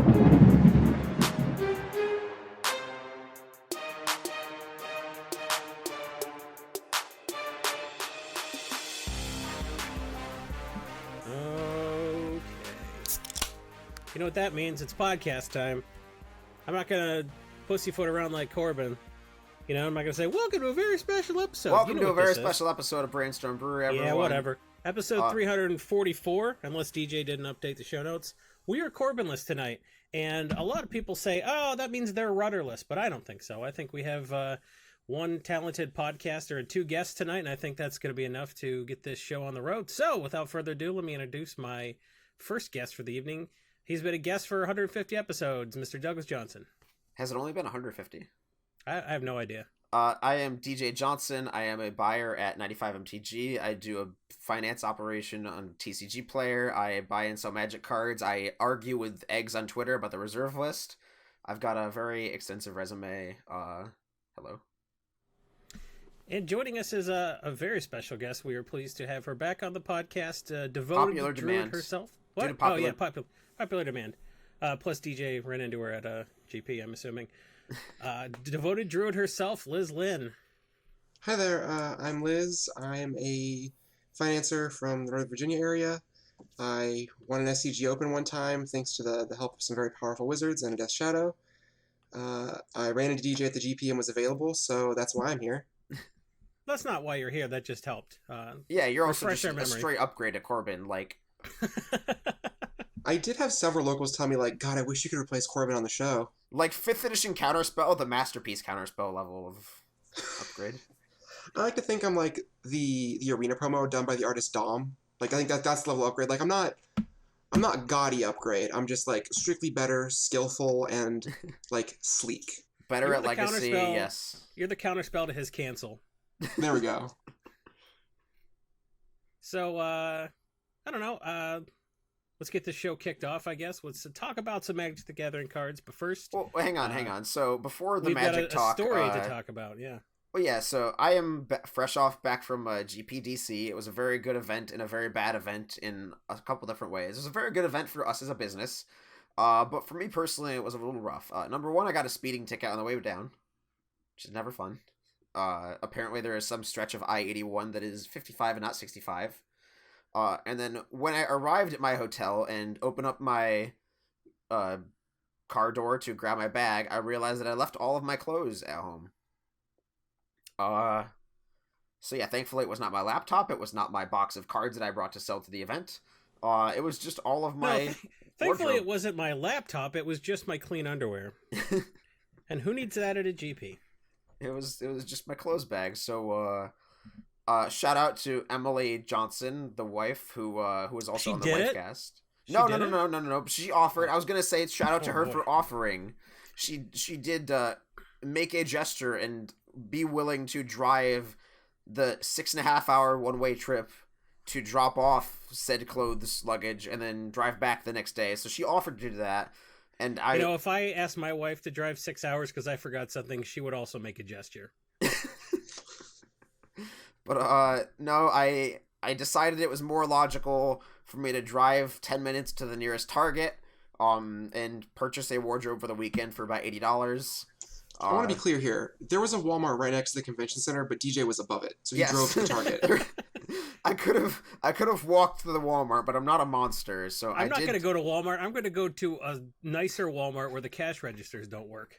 You know what that means? It's podcast time. I'm not going to pussyfoot around like Corbin. You know, I'm not going to say, welcome to a very special episode. Welcome to a very special episode of Brainstorm Brewery, everyone. Yeah, whatever. Episode 344, unless DJ didn't update the show notes. We are Corbinless tonight, and a lot of people say, oh, that means they're rudderless, but I don't think so. I think we have one talented podcaster and two guests tonight, and I think that's going to be enough to get this show on the road. So, without further ado, let me introduce my first guest for the evening. He's been a guest for 150 episodes, Mr. Douglas Johnson. Has it only been 150? I have no idea. I am DJ Johnson. I am a buyer at 95MTG. I do a finance operation on TCG Player. I buy and sell Magic cards. I argue with eggs on Twitter about the reserve list. I've got a very extensive resume. Hello. And joining us is a very special guest. We are pleased to have her back on the podcast. Devoted popular Druid demand herself. What? Popular demand. Plus DJ ran into her at a GP, I'm assuming. Devoted Druid herself, Liz Lynn. Hi there, I'm Liz. I'm a financer from the Northern Virginia area. I won an SCG Open one time thanks to the help of some very powerful wizards and a Death Shadow. I ran into DJ at the GP and was available, so that's why I'm here. That's not why you're here, that just helped. Yeah, you're also just a straight upgrade to Corbin, like... I did have several locals tell me, like, God, I wish you could replace Corbin on the show. Like 5th edition Counterspell, the Masterpiece Counterspell level of upgrade. I like to think I'm like the arena promo done by the artist Dom. Like, I think that's the level of upgrade. Like, I'm not gaudy upgrade. I'm just, like, strictly better, skillful, and, like, sleek. Better at Legacy, yes. You're the counterspell to his cancel. There we go. So, I don't know, let's get the show kicked off, I guess. Let's talk about some Magic the Gathering cards, but first... Well, hang on. So, before the we've Magic got a talk... story to talk about, yeah. Well, yeah, so I am back from GPDC. It was a very good event and a very bad event in a couple different ways. It was a very good event for us as a business, but for me personally, it was a little rough. Number one, I got a speeding ticket on the way down, which is never fun. Apparently, there is some stretch of I-81 that is 55 and not 65. And then when I arrived at my hotel and opened up my car door to grab my bag, I realized that I left all of my clothes at home. So yeah, thankfully it was not my laptop. It was not my box of cards that I brought to sell to the event. It was just all of my thankfully it wasn't my laptop. It was just my clean underwear. And who needs that at a GP? It was just my clothes bag. So, shout out to Emily Johnson, the wife, who was also on the Wifecast. No. She offered. I was gonna say shout out to her for offering. She did make a gesture and be willing to drive the 6.5-hour one-way trip to drop off said clothes luggage and then drive back the next day. So she offered to do that. And if I asked my wife to drive 6 hours because I forgot something, she would also make a gesture. But no, I decided it was more logical for me to drive 10 minutes to the nearest Target and purchase a wardrobe for the weekend for about $80. I want to be clear here. There was a Walmart right next to the convention center, but DJ was above it, so he drove to the Target. I could have walked to the Walmart, but I'm not a monster, so I'm not going to go to Walmart. I'm going to go to a nicer Walmart where the cash registers don't work.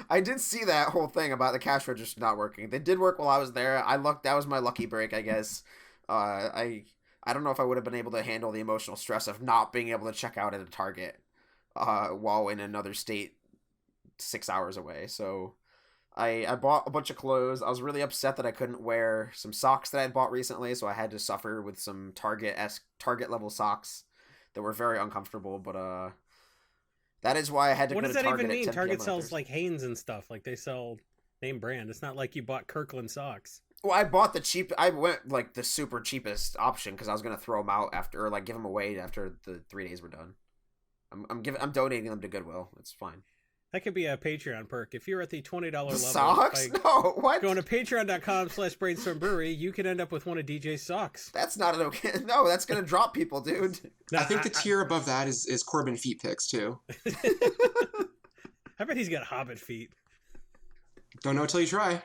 I did see that whole thing about the cash register not working. They did work while I was there. That was my lucky break, I guess. I don't know if I would have been able to handle the emotional stress of not being able to check out at a Target while in another state 6 hours away. So I bought a bunch of clothes. I was really upset that I couldn't wear some socks that I had bought recently, so I had to suffer with some Target level socks that were very uncomfortable, but that is why I had to go to Target. What does that even mean? Target sells like Hanes and stuff. Like they sell name brand. It's not like you bought Kirkland socks. Well, I bought I went like the super cheapest option because I was going to throw them out after, or like give them away after the 3 days were done. I'm donating them to Goodwill. It's fine. That could be a Patreon perk. If you're at the $20 level, Socks? No, what? Going to patreon.com/Brainstorm Brewery, you can end up with one of DJ's socks. That's not an okay. No, that's gonna drop people, dude. No, I think the tier above that is Corbin feet pics too. I bet he's got hobbit feet. Don't know till you try.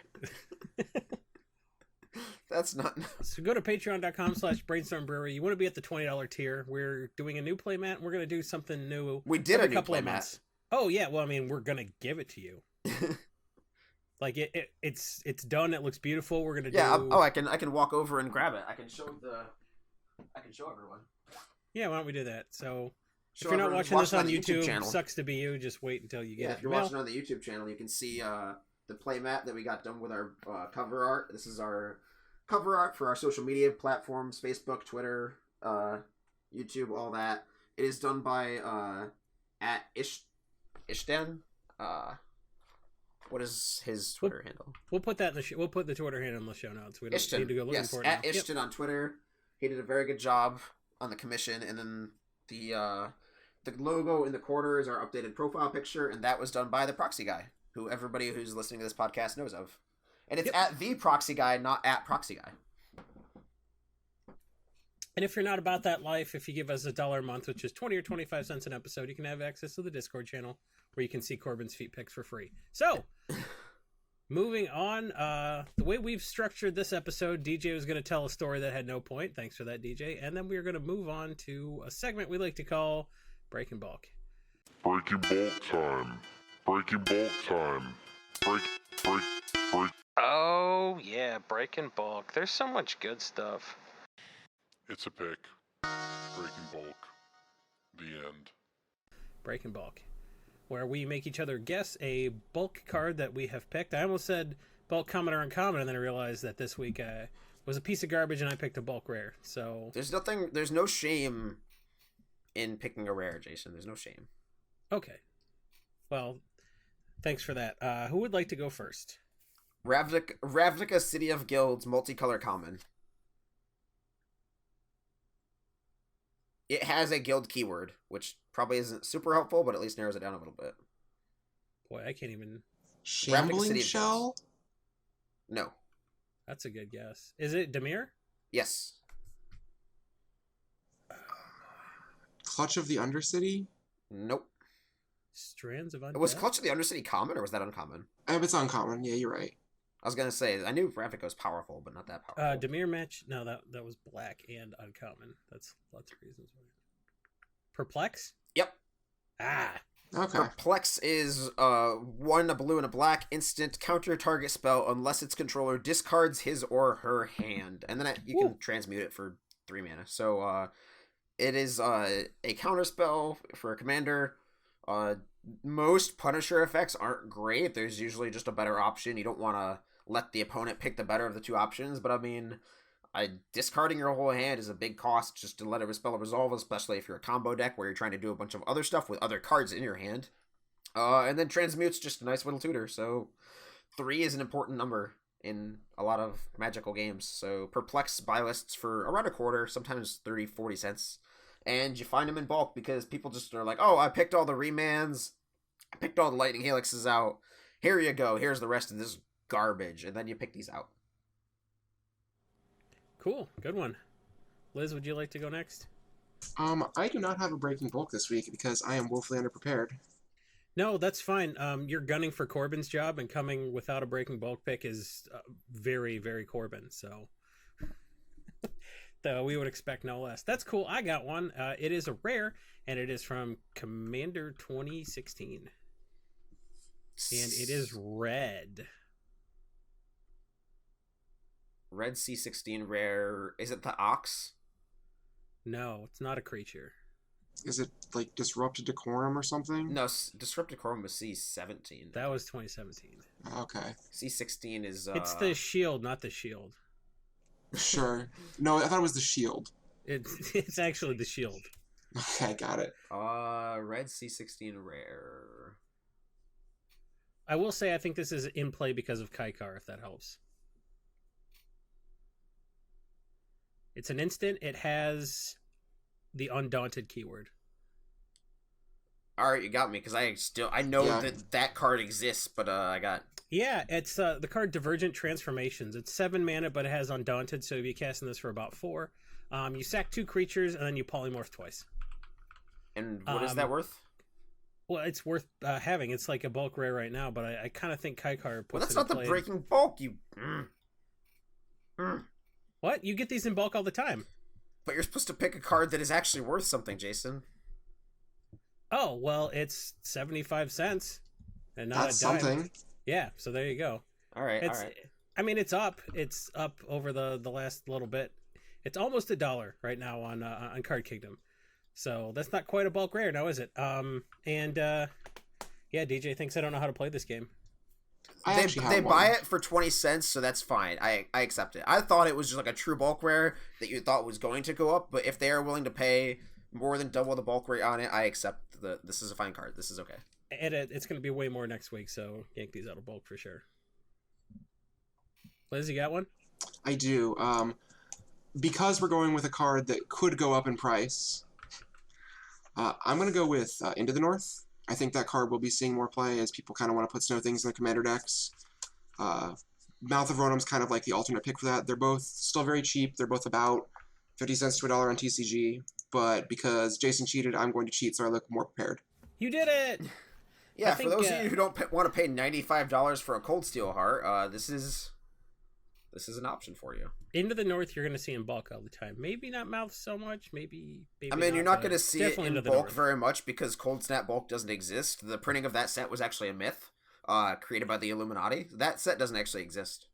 That's not. So go to patreon.com/Brainstorm Brewery. You want to be at the $20 tier. We're doing a new playmat. We're going to do something new. We did a new couple of playmat. months. Oh yeah, well I mean we're going to give it to you. Like it's done. It looks beautiful. We're going to do. I can walk over and grab it. I can show everyone. Yeah, why don't we do that? So Show if you're not everyone watching this on the YouTube, channel. sucks to be you. Just wait until you get Yeah, it. if you're watching on the YouTube channel, you can see the playmat that we got done with our cover art. This is our cover art for our social media platforms: Facebook, Twitter, YouTube, all that. It is done by at Ishten. What is his Twitter handle? We'll put that in we'll put the Twitter handle in the show notes. We don't Ishten. need to go looking Yes, for it at now. Ishten on Twitter. He did a very good job on the commission, and then the logo in the corner is our updated profile picture, and that was done by the Proxy Guy, who everybody who's listening to this podcast knows of. And it's at the Proxy Guy, not at Proxy Guy. And if you're not about that life, if you give us $1 a month, which is 20 or 25 cents an episode, you can have access to the Discord channel where you can see Corbin's feet pics for free. So, moving on, the way we've structured this episode, DJ was going to tell a story that had no point. Thanks for that, DJ. And then we're going to move on to a segment we like to call Breaking Bulk. Breaking bulk time. Breaking bulk time. Break. Oh, yeah, Breaking Bulk. There's so much good stuff. It's a pick. Breaking bulk. The end. Breaking Bulk, where we make each other guess a bulk card that we have picked. I almost said bulk common or uncommon, and then I realized that this week was a piece of garbage, and I picked a bulk rare. So There's no shame in picking a rare, Jason. There's no shame. okay, well, thanks for that. Who would like to go first? Ravnica City of Guilds multicolor common. It has a guild keyword, which probably isn't super helpful, but at least narrows it down a little bit. Boy, I can't even. Shambling City of Shell? No. That's a good guess. Is it Demir? Yes. Clutch of the Undercity? Nope. Strands of Undead? Was Clutch of the Undercity common, or was that uncommon? It's uncommon. Yeah, you're right. I was gonna say, I knew Ravnica was powerful, but not that powerful. Demir match? No, that was black and uncommon. That's lots of reasons. Perplex? Yep. Ah. Okay. Perplex is one, a blue and a black, instant, counter target spell unless its controller discards his or her hand. And then you can transmute it for 3 mana. So it is a counter spell for a commander. Most Punisher effects aren't great. There's usually just a better option. You don't want to let the opponent pick the better of the two options, but I mean, discarding your whole hand is a big cost just to let a spell resolve, especially if you're a combo deck where you're trying to do a bunch of other stuff with other cards in your hand. And then transmute's just a nice little tutor, so 3 is an important number in a lot of magical games. So Perplex buy lists for around a quarter, sometimes 30-40 cents. And you find them in bulk because people just are like, oh, I picked all the remans, I picked all the lightning helixes out, here you go, here's the rest of this garbage, and then you pick these out. Cool. Good one. Liz, would you like to go next? I do not have a Breaking Bulk this week because I am woefully underprepared. No, that's fine. You're gunning for Corbin's job, and coming without a Breaking Bulk pick is very, very Corbin, so though we would expect no less. That's cool. I got one. It is a rare, and it is from Commander 2016. And it is red. Red C16 rare. Is it the Ox? No, it's not a creature. Is it like Disrupted Decorum or something? No, Disrupted Corum was C17. That was 2017. Okay. C16 is... It's the shield, not the shield. Sure. No, I thought it was the shield. It's actually the shield. Okay, got it. Red C16 rare. I will say I think this is in play because of Kaikar, if that helps. It's an instant. It has the Undaunted keyword. All right, you got me because I know Yeah. that card exists, but I got. Yeah, it's the card Divergent Transformations. It's 7 mana, but it has Undaunted, so you'll be casting this for about 4. You sack 2 creatures, and then you polymorph twice. And what is that worth? Well, it's worth having. It's like a bulk rare right now, but I kind of think Kaikar puts Well, that's it not in the play. breaking bulk. You. What? You get these in bulk all the time. But you're supposed to pick a card that is actually worth something, Jason. Oh, well, it's 75 cents. And not That's a dime. something. Yeah, so there you go. All right, It's, all right. I mean, it's up. It's up over the last little bit. It's almost $1 right now on Card Kingdom. So that's not quite a bulk rare now, is it? Yeah, DJ thinks I don't know how to play this game. They buy it for 20 cents, so that's fine. I accept it. I thought it was just like a true bulk rare that you thought was going to go up, but if they are willing to pay more than double the bulk rate on it, I accept this is a fine card. This is okay. And it's going to be way more next week, so yank these out of bulk for sure. Liz, you got one? I do. Because we're going with a card that could go up in price, I'm going to go with Into the North. I think that card will be seeing more play as people kind of want to put snow things in the commander decks. Mouth of Ronom's kind of like the alternate pick for that. They're both still very cheap. They're both about 50 cents to $1 on TCG. But because Jason cheated, I'm going to cheat so I look more prepared. You did it! Yeah, for those of you who don't want to pay $95 for a Cold Steel Heart, this is an option for you. Into the North, you're going to see in bulk all the time. Maybe not Mouth so much. Maybe I mean, you're not going to see it definitely in Into the bulk North. very much because Cold Snap bulk doesn't exist. The printing of that set was actually a myth created by the Illuminati. That set doesn't actually exist.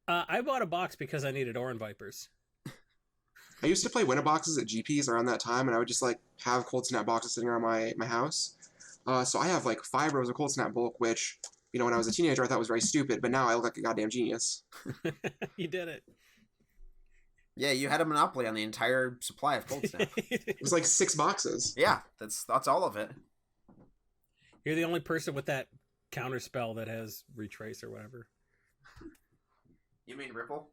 I bought a box because I needed Oran Vipers. I used to play winner boxes at GPs around that time, and I would just like have Cold Snap boxes sitting around my house. So I have like 5 rows of Cold Snap bulk, which, you know, when I was a teenager I thought was very stupid, but now I look like a goddamn genius. You did it. Yeah, you had a monopoly on the entire supply of Cold Snap. It was like 6 boxes. Yeah, that's all of it. You're the only person with that counter spell that has Retrace or whatever. You mean Ripple?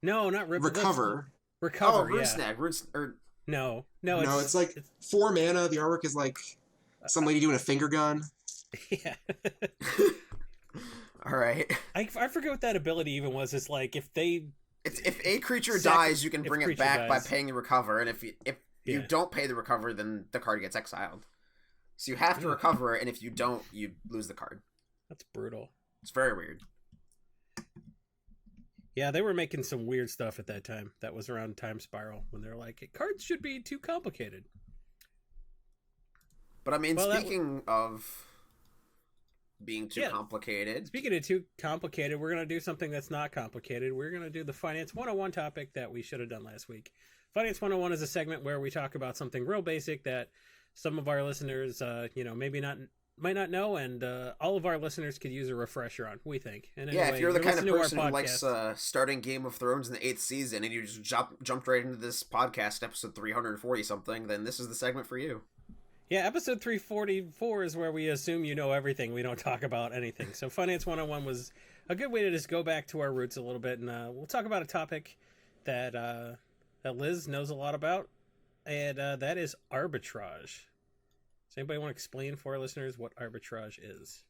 No, not Ripple. Recover. Recover, Oh, Rune yeah. Snag. No, It's like 4 mana. The artwork is like some lady doing a finger gun. Yeah. All right. I forget what that ability even was. It's like if a creature dies, you can bring it back by dies. paying the recover, and if you don't pay the recover, then the card gets exiled. So you have to recover, and if you don't, you lose the card. That's brutal. It's very weird. Yeah, they were making some weird stuff at that time. That was around Time Spiral when they were like, cards should be too complicated. But I mean, speaking of being too complicated. Speaking of too complicated, we're going to do something that's not complicated. We're going to do the Finance 101 topic that we should have done last week. Finance 101 is a segment where we talk about something real basic that some of our listeners, might not know, and all of our listeners could use a refresher on, we think. And anyway, if you're the kind of person who podcast, likes starting Game of Thrones in the 8th season and you just jumped right into this podcast, episode 340 something, then this is the segment for you. Yeah, episode 344 is where we assume you know everything. We don't talk about anything. So Finance 101 was a good way to just go back to our roots a little bit, and we'll talk about a topic that Liz knows a lot about, and that is arbitrage. Does anybody want to explain for our listeners what arbitrage is?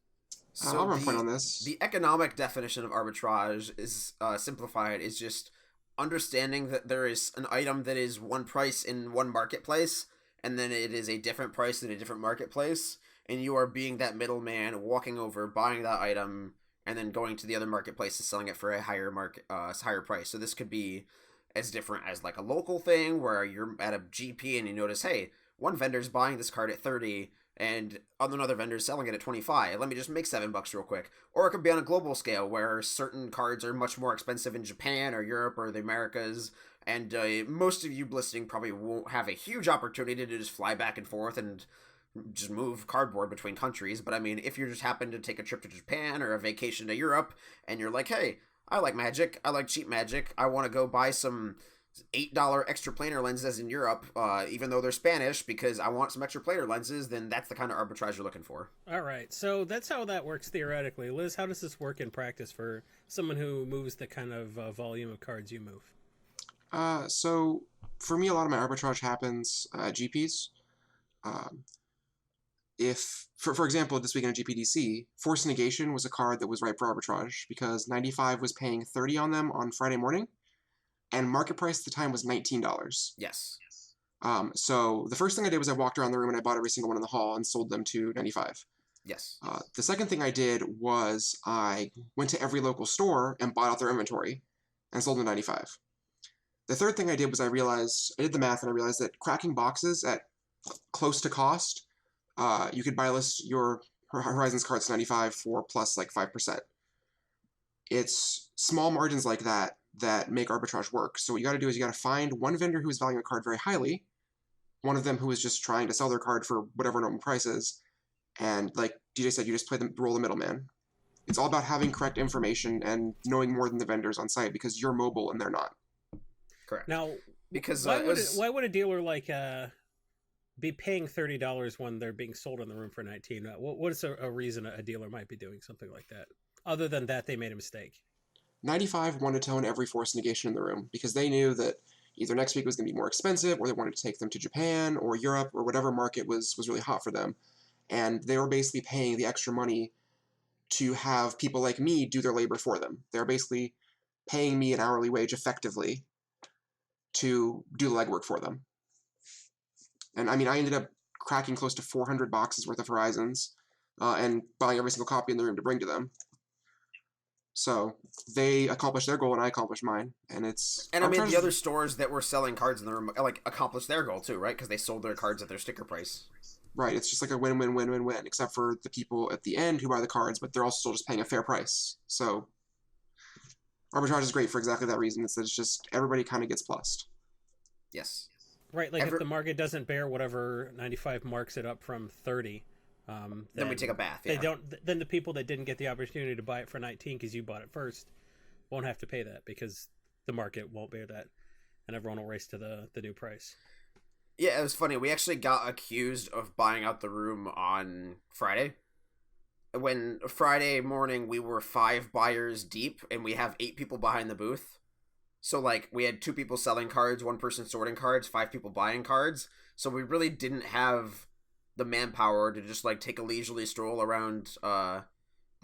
So I'll run point on this. The economic definition of arbitrage is simplified, is just understanding that there is an item that is one price in one marketplace, and then it is a different price in a different marketplace, and you are being that middleman, walking over, buying that item, and then going to the other marketplace and selling it for a higher price. So this could be as different as like a local thing where you're at a GP and you notice, hey, one vendor's buying this card at 30 and another vendor's selling it at 25. Let me just make $7 real quick. Or it could be on a global scale where certain cards are much more expensive in Japan or Europe or the Americas. And most of you listening probably won't have a huge opportunity to just fly back and forth and just move cardboard between countries. But I mean, if you just happen to take a trip to Japan or a vacation to Europe and you're like, hey, I like Magic, I like cheap Magic, I want to go buy some $8 extra planar lenses in Europe, even though they're Spanish, because I want some extra planar lenses, then that's the kind of arbitrage you're looking for. All right, so that's how that works theoretically. Liz, how does this work in practice for someone who moves the kind of volume of cards you move? So for me, a lot of my arbitrage happens at GPs. if, for example, this weekend at GPDC, Force Negation was a card that was ripe for arbitrage because 95 was paying 30 on them on Friday morning, and market price at the time was $19. Yes. So the first thing I did was I walked around the room and I bought every single one in the hall and sold them to 95. Yes. The second thing I did was I went to every local store and bought out their inventory and sold them 95. The third thing I did was I did the math and I realized that cracking boxes at close to cost, you could buy list your Horizons cards 95 for plus like 5%. It's small margins like that that make arbitrage work. So what you got to do is you got to find one vendor who is valuing a card very highly, one of them who is just trying to sell their card for whatever normal price is, and like DJ said, you just play the role of middleman. It's all about having correct information and knowing more than the vendors on site because you're mobile and they're not. Correct. Now, because why would a dealer like be paying $30 when they're being sold in the room for 19? What is a reason a dealer might be doing something like that, other than that they made a mistake? 95 wanted to own every Force Negation in the room because they knew that either next week was going to be more expensive, or they wanted to take them to Japan or Europe or whatever market was really hot for them. And they were basically paying the extra money to have people like me do their labor for them. They're basically paying me an hourly wage effectively to do the legwork for them. And I mean, I ended up cracking close to 400 boxes worth of Horizons and buying every single copy in the room to bring to them. So they accomplished their goal and I accomplished mine. And I mean, the other stores that were selling cards in the room like accomplished their goal too, right? Because they sold their cards at their sticker price. Right, it's just like a win-win-win-win-win, except for the people at the end who buy the cards, but they're also still just paying a fair price. So arbitrage is great for exactly that reason. It's just everybody kind of gets plussed. Yes. Right, like if the market doesn't bear whatever 95 marks it up from 30, then we take a bath. Yeah. They don't. Then the people that didn't get the opportunity to buy it for 19 because you bought it first won't have to pay that because the market won't bear that, and everyone will race to the new price. Yeah, it was funny. We actually got accused of buying out the room on Friday. When Friday morning we were 5 buyers deep and we have 8 people behind the booth. So like we had 2 people selling cards, 1 person sorting cards, 5 people buying cards. So we really didn't have the manpower to just like take a leisurely stroll around the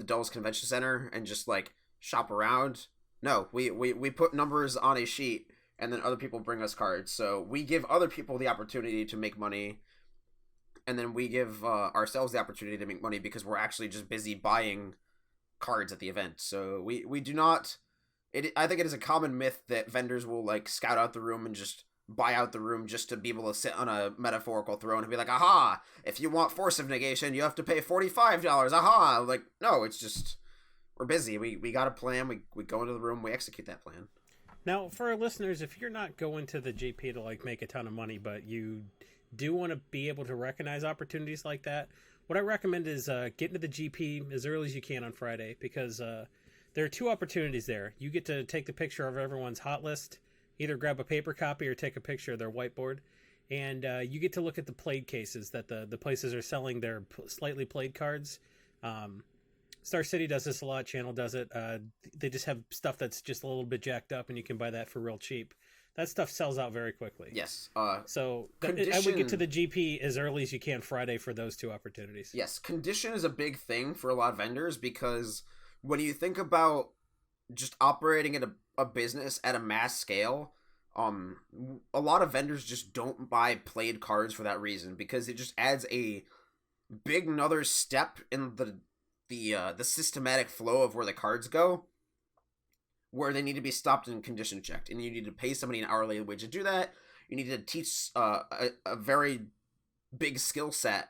Dulles Convention Center and just like shop around. No, we put numbers on a sheet and then other people bring us cards. So we give other people the opportunity to make money, and then we give ourselves the opportunity to make money because we're actually just busy buying cards at the event. So we do not... I think it is a common myth that vendors will like scout out the room and just buy out the room just to be able to sit on a metaphorical throne and be like, aha, if you want Force of Negation, you have to pay $45. Aha. Like, no, it's just... we're busy. We got a plan. We go into the room. We execute that plan. Now, for our listeners, if you're not going to the GP to like make a ton of money, but you do want to be able to recognize opportunities like that, what I recommend is get into the GP as early as you can on Friday, because there are 2 opportunities there. You get to take the picture of everyone's hot list, either grab a paper copy or take a picture of their whiteboard, and you get to look at the played cases that the places are selling their slightly played cards. Star City does this a lot. Channel does it. They just have stuff that's just a little bit jacked up, and you can buy that for real cheap. That stuff sells out very quickly. Yes. So I would get to the GP as early as you can Friday for those 2 opportunities. Yes, condition is a big thing for a lot of vendors because when you think about just operating at a business at a mass scale, a lot of vendors just don't buy played cards for that reason, because it just adds a big another step in the systematic flow of where the cards go, where they need to be stopped and condition checked, and you need to pay somebody an hourly wage to do that. You need to teach a very big skill set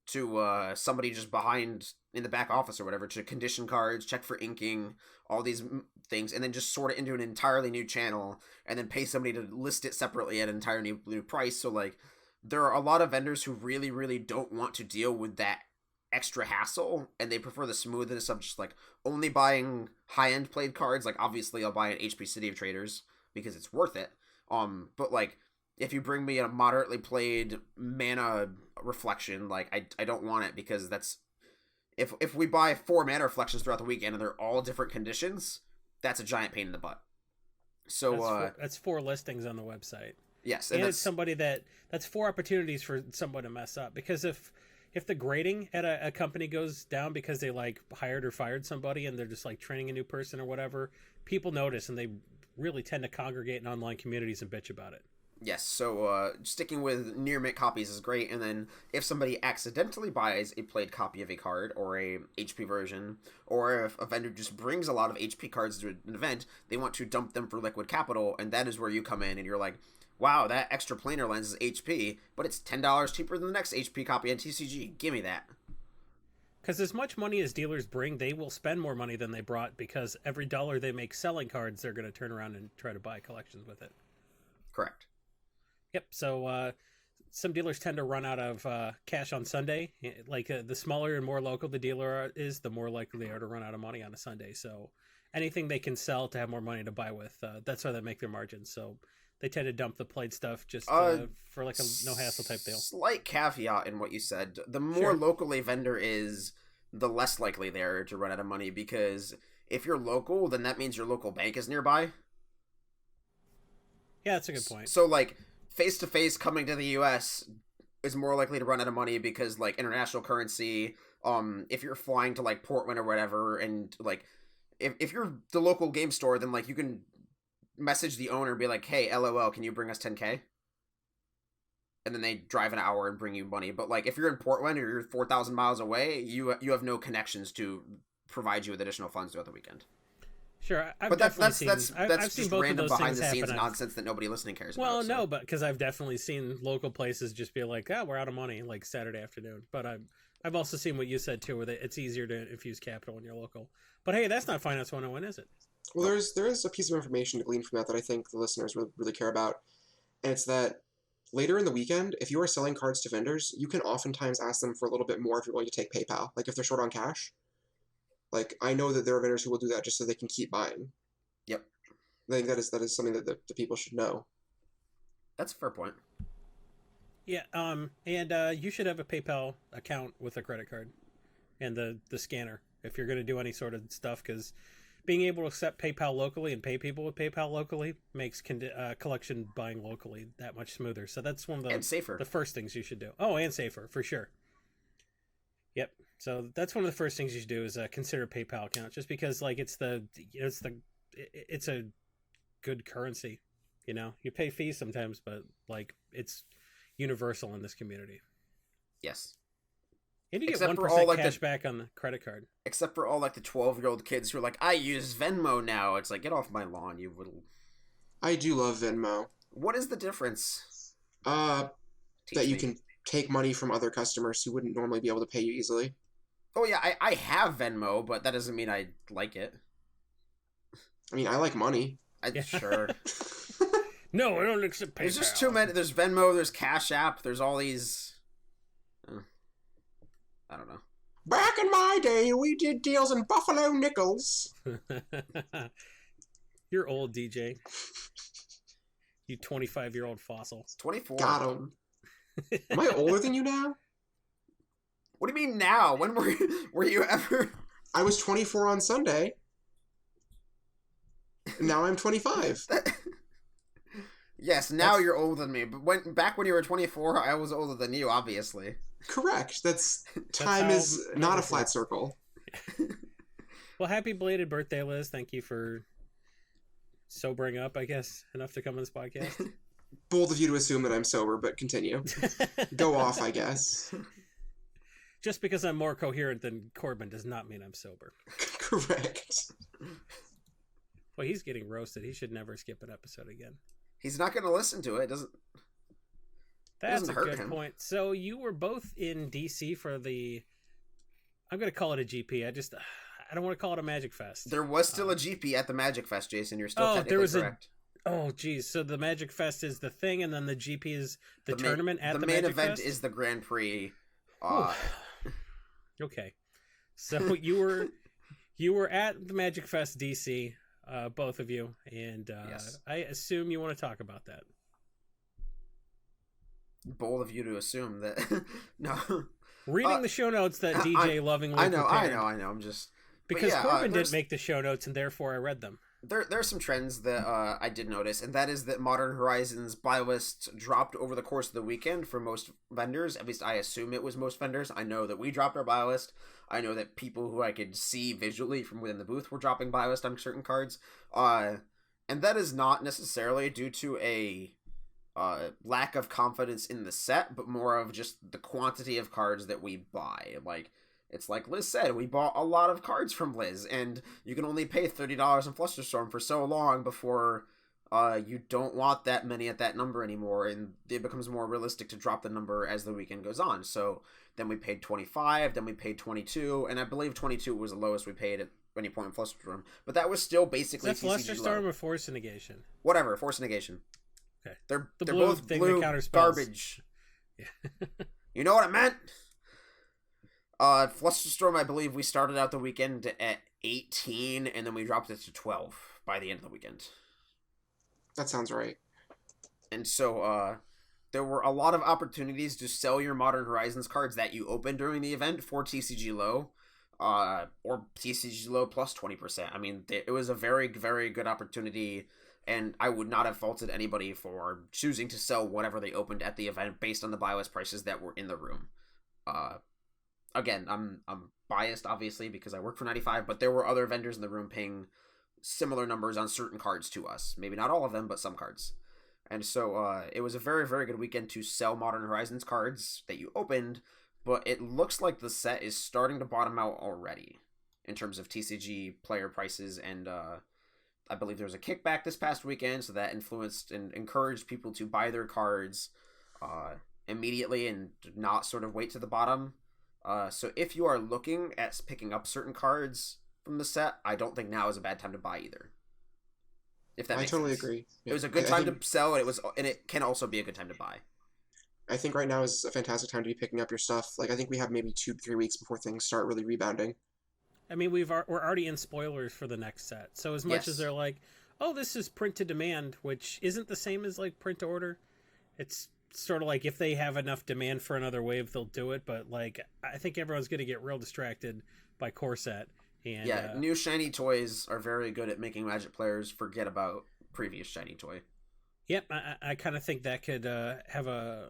to somebody just behind in the back office or whatever to condition cards, check for inking, all these things, and then just sort it into an entirely new channel, and then pay somebody to list it separately at an entirely new price. So like, there are a lot of vendors who really, really don't want to deal with that extra hassle, and they prefer the smoothness of just like only buying high-end played cards. Like obviously I'll buy an HP City of Traders because it's worth it, but like if you bring me a moderately played Mana Reflection, like I don't want it, because that's if we buy 4 Mana Reflections throughout the weekend and they're all different conditions, that's a giant pain in the butt. So that's 4 listings on the website. Yes, and it's somebody that's 4 opportunities for someone to mess up, because if if the grading at a company goes down because they like hired or fired somebody and they're just like training a new person or whatever, people notice and they really tend to congregate in online communities and bitch about it. Yes, so sticking with near mint copies is great, and then if somebody accidentally buys a played copy of a card or a HP version, or if a vendor just brings a lot of HP cards to an event, they want to dump them for liquid capital, and that is where you come in and you're like, wow, that extra planar lens is HP, but it's $10 cheaper than the next HP copy on TCG. Give me that. Because as much money as dealers bring, they will spend more money than they brought, because every dollar they make selling cards, they're going to turn around and try to buy collections with it. Correct. Yep. So some dealers tend to run out of cash on Sunday. Like the smaller and more local the dealer is, the more likely they are to run out of money on a Sunday. So anything they can sell to have more money to buy with, that's how they make their margins. So they tend to dump the played stuff just for like a no hassle type deal. Slight caveat in what you said. The more local a vendor is, the less likely they are to run out of money, because if you're local, then that means your local bank is nearby. Yeah, that's a good point. So like face-to-face coming to the US is more likely to run out of money because like international currency, if you're flying to like Portland or whatever, and like if you're the local game store, then like you can message the owner and be like, hey, LOL, can you bring us 10K? And then they drive an hour and bring you money. But like if you're in Portland or you're 4,000 miles away, you have no connections to provide you with additional funds throughout the weekend. Sure, but that's seen just both random of those behind the things scenes happen. nonsense that nobody listening cares about. Well, no, but because I've definitely seen local places just be like, we're out of money, like Saturday afternoon. But I've also seen what you said too, where it's easier to infuse capital when you're local. But hey, that's not Finance 101, is it? Well, there is a piece of information to glean from that I think the listeners really care about, and it's that later in the weekend, if you are selling cards to vendors, you can oftentimes ask them for a little bit more if you're willing to take PayPal. Like if they're short on cash, like I know that there are vendors who will do that just so they can keep buying. Yep. I think that is something that the people should know. That's a fair point. Yeah, and you should have a PayPal account with a credit card and the scanner if you're going to do any sort of stuff, because being able to accept PayPal locally and pay people with PayPal locally makes collection buying locally that much smoother. So that's one of and safer. The first things you should do. Oh, and safer, for sure. Yep. So that's one of the first things you should do is consider a PayPal account, just because like it's a good currency. You know, you pay fees sometimes, but like it's universal in this community. Yes. And you get Except 1% for all, like, cash back on the credit card. Except for all like the 12-year-old kids who are like, I use Venmo now. It's like, get off my lawn, you little. I do love Venmo. What is the difference? That you can take money from other customers who wouldn't normally be able to pay you easily. Oh yeah, I have Venmo, but that doesn't mean I like it. I mean, I like money. Sure. No, I don't accept PayPal. There's just too many. There's Venmo, there's Cash App, there's all these. I don't know. Back in my day, we did deals in Buffalo nickels. You're old, DJ. You 25-year-old fossil. 24. Got him. Am I older than you now? What do you mean now? When were you ever? I was 24 on Sunday. Now I'm 25. Yes, now you're older than me. But back when you were 24, I was older than you, obviously. Correct. Time is not a flat circle. Well, happy belated birthday, Liz. Thank you for sobering up, I guess, enough to come on this podcast. Bold of you to assume that I'm sober, but continue. Go off, I guess. Just because I'm more coherent than Corbin does not mean I'm sober. Correct. Well, he's getting roasted. He should never skip an episode again. He's not going to listen to it. That's a good point. So you were both in DC for the, I'm going to call it a GP. I don't want to call it a Magic Fest. There was still a GP at the Magic Fest, Jason. You're still technically correct. Oh, geez. So the Magic Fest is the thing, and then the GP is the tournament at the main Magic event Fest? is the Grand Prix. Okay. So you were at the Magic Fest DC, both of you, and yes. I assume you want to talk about that. Bold of you to assume that. No. Reading the show notes that DJ lovingly prepared. I know. I'm just because Corbin didn't make the show notes, and therefore I read them. There are some trends that I did notice, and that is that Modern Horizons buy list dropped over the course of the weekend for most vendors. At least I assume it was most vendors. I know that we dropped our buy list. I know that people who I could see visually from within the booth were dropping buy list on certain cards. And that is not necessarily due to a lack of confidence in the set, but more of just the quantity of cards that we buy. Like, it's like Liz said, we bought a lot of cards from Liz, and you can only pay $30 in Flusterstorm for so long before you don't want that many at that number anymore, and it becomes more realistic to drop the number as the weekend goes on. So then we paid 25, then we paid 22, and I believe 22 was the lowest we paid at any point in Flusterstorm, but that was still basically TCG Flusterstorm or Force Negation? Whatever, Force Negation. Okay. They're blue both thing blue that counters spells. garbage. Yeah. You know what I meant? Flusterstorm, I believe we started out the weekend at 18, and then we dropped it to 12 by the end of the weekend. That sounds right. And so, there were a lot of opportunities to sell your Modern Horizons cards that you opened during the event for TCG Low, or TCG Low plus 20%. I mean, it was a very, very good opportunity, and I would not have faulted anybody for choosing to sell whatever they opened at the event based on the buy list prices that were in the room. Again, I'm biased, obviously, because I work for 95, but there were other vendors in the room paying similar numbers on certain cards to us. Maybe not all of them, but some cards. And so it was a very, very good weekend to sell Modern Horizons cards that you opened, but it looks like the set is starting to bottom out already in terms of TCG player prices, and I believe there was a kickback this past weekend, so that influenced and encouraged people to buy their cards immediately and not sort of wait to the bottom. So if you are looking at picking up certain cards from the set, I don't think now is a bad time to buy either. If that makes sense. I totally agree. Yeah. It was a good time to sell, and it can also be a good time to buy. I think right now is a fantastic time to be picking up your stuff. Like, I think we have maybe 2 to 3 weeks before things start really rebounding. I mean, we're already in spoilers for the next set. So as much as they're like, oh, this is print to demand, which isn't the same as like print to order. It's sort of like if they have enough demand for another wave, they'll do it. But like, I think everyone's going to get real distracted by core set. And yeah, new shiny toys are very good at making Magic players forget about previous shiny toy. Yep, I kind of think that could have a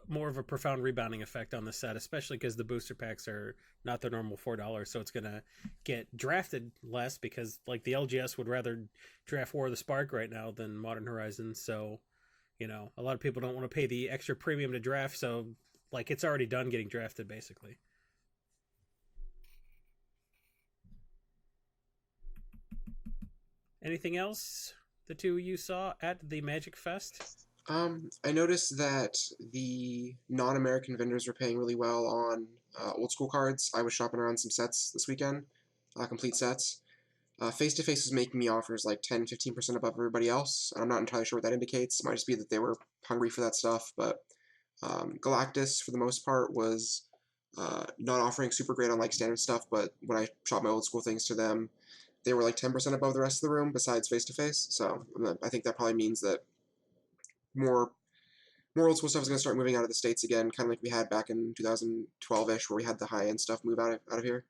more of a profound rebounding effect on the set, especially because the booster packs are not the normal $4, so it's going to get drafted less because like the LGS would rather draft War of the Spark right now than Modern Horizons. So, you know, a lot of people don't want to pay the extra premium to draft, so like it's already done getting drafted basically. Anything else the two of you saw at the Magic Fest? I noticed that the non-American vendors were paying really well on old school cards. I was shopping around some sets this weekend, complete sets. Face-to-Face was making me offers like 10-15% above everybody else. I'm not entirely sure what that indicates. It might just be that they were hungry for that stuff, but Galactus, for the most part, was not offering super great on like standard stuff, but when I shop my old school things to them, they were like 10% above the rest of the room besides Face-to-Face. So I think that probably means that more old school stuff is going to start moving out of the States again, kind of like we had back in 2012-ish, where we had the high-end stuff move out of here.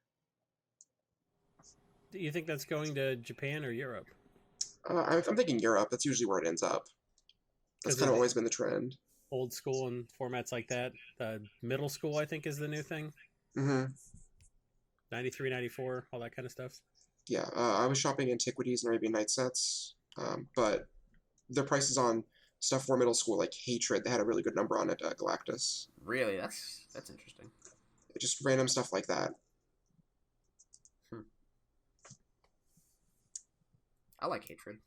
Do you think that's going to Japan or Europe? I'm thinking Europe. That's usually where it ends up. That's kind of always been the trend. Old school and formats like that. Middle school, I think, is the new thing. Mm-hmm. 93, 94, all that kind of stuff. Yeah, I was shopping Antiquities and Arabian Night sets, but their prices on stuff for middle school, like Hatred, they had a really good number on it, Galactus. Really? That's interesting. Just random stuff like that. I like Hatred.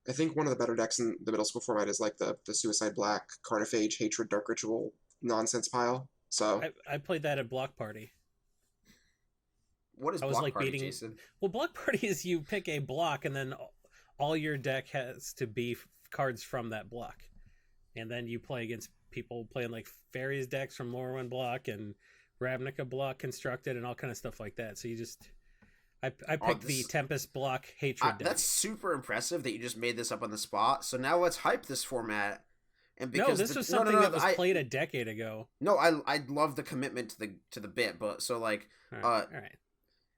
I think one of the better decks in the middle school format is like the Suicide Black, Carnophage, Hatred, Dark Ritual nonsense pile. So I played that at Block Party. What is Block Party, Jason? Well, Block Party is you pick a block and then all your deck has to be cards from that block. And then you play against people playing like Fairies decks from Lorwyn block and Ravnica block constructed and all kind of stuff like that. So you just... I picked the Tempest block Hatred deck. That's super impressive that you just made this up on the spot. So now let's hype this format. And because this was something that was played a decade ago. No, I love the commitment to the bit, but so like all right.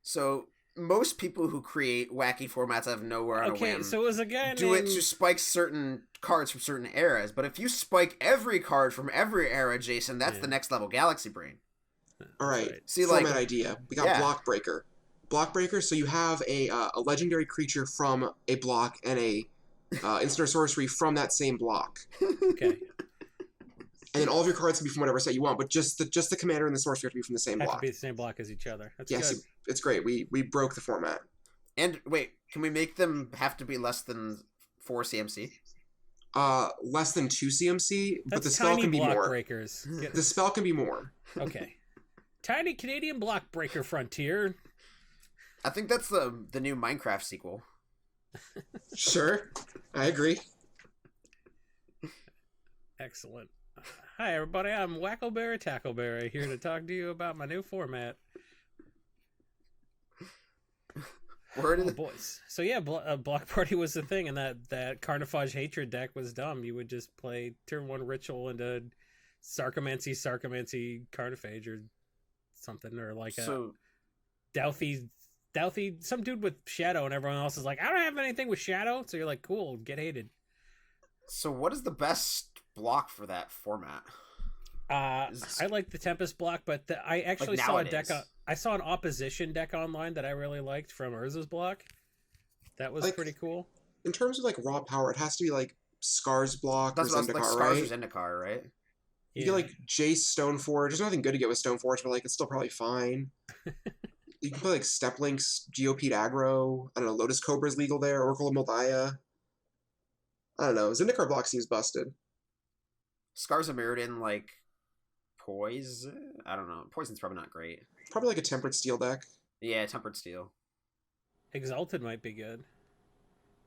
So most people who create wacky formats out of nowhere on a Okay, whim so it was a guy do named... it to spike certain cards from certain eras. But if you spike every card from every era, Jason, that's the next level Galaxy Brain. All right. See, format idea. We got yeah. Block Breaker. Block Breaker, so you have a legendary creature from a block and a instant or sorcery from that same block. Okay. And then all of your cards can be from whatever set you want, but just the commander and the sorcerer have to be from the same block. Have to be the same block as each other. That's yes, good. it's great. We broke the format. And wait, can we make them have to be less than 4 CMC? Less than 2 CMC, but the spell tiny can be block more. breakers. The spell can be more. Okay. Tiny Canadian block breaker frontier. I think that's the new Minecraft sequel. Sure, I agree. Excellent. Hi, everybody. I'm Wackleberry Tackleberry, here to talk to you about my new format. Boys. So yeah, Block Party was the thing, and that Carnifage Hatred deck was dumb. You would just play turn 1 Ritual into Sarcomancy Carnifage or something, or like a Douthy, some dude with Shadow, and everyone else is like, I don't have anything with Shadow, so you're like, cool, get hated. So what is the best block for that format? I like the Tempest block, but I actually like saw a deck. I saw an opposition deck online that I really liked from Urza's block. That was pretty cool. In terms of like raw power, it has to be like Scar's block or Zendikar, like Scars or Zendikar, right? You get like Jace Stoneforge. There's nothing good to get with Stoneforge, but like it's still probably fine. You can play like Steplinks, Geopede aggro. I don't know, Lotus Cobra's legal there, Oracle of Moldiah. I don't know. Zendikar block seems busted. Scars of Mirrodin, like Poison? I don't know. Poison's probably not great. Probably like a Tempered Steel deck. Yeah, Tempered Steel. Exalted might be good.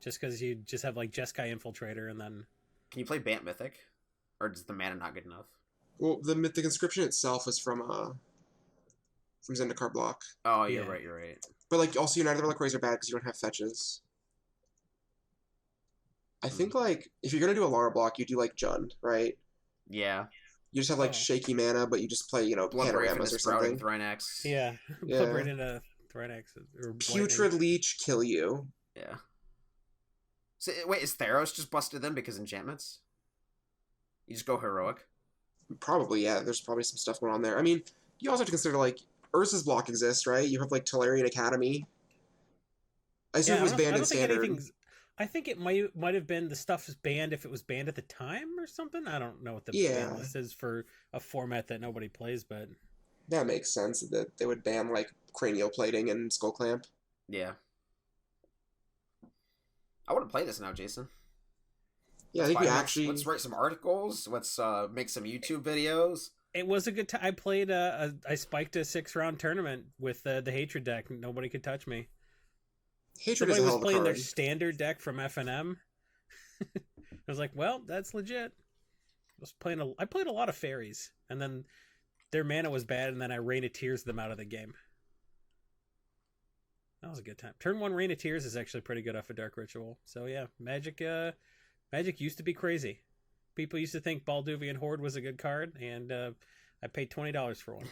Just because you just have like Jeskai Infiltrator and then... Can you play Bant Mythic? Or is the mana not good enough? Well, the Mythic Inscription itself is from Zendikar block. Oh, you're right. But like also United Relic Rays are bad because you don't have fetches. I think like if you're gonna do a Lara block, you do like Jund, right? Yeah. You just have like shaky mana, but you just play, Panoramas or something. Thrynax. Yeah. Blood right into Thrynax. Or Putrid Leech kill you. Yeah. So wait, is Theros just busted them because enchantments? You just go heroic? Probably, yeah. There's probably some stuff going on there. I mean, you also have to consider like Urza's block exists, right? You have like Tolarian Academy. I assume it was banned in Standard. I think it might have been the stuff was banned if it was banned at the time or something. I don't know what the ban list is for a format that nobody plays, but that makes sense that they would ban like cranial plating and skull clamp. Yeah. I want to play this now, Jason. Yeah, I think let's write some articles. Let's make some YouTube videos. It was a good time. I played I spiked a 6-round tournament with the Hatred deck. Nobody could touch me. Hatred Somebody was playing their standard deck from FNM. I was like, well, that's legit. I played a lot of fairies, and then their mana was bad, and then I Rain of Tears them out of the game. That was a good time. Turn 1 Rain of Tears is actually pretty good off a Dark Ritual. So yeah, Magic used to be crazy. People used to think Balduvian Horde was a good card, and I paid $20 for one.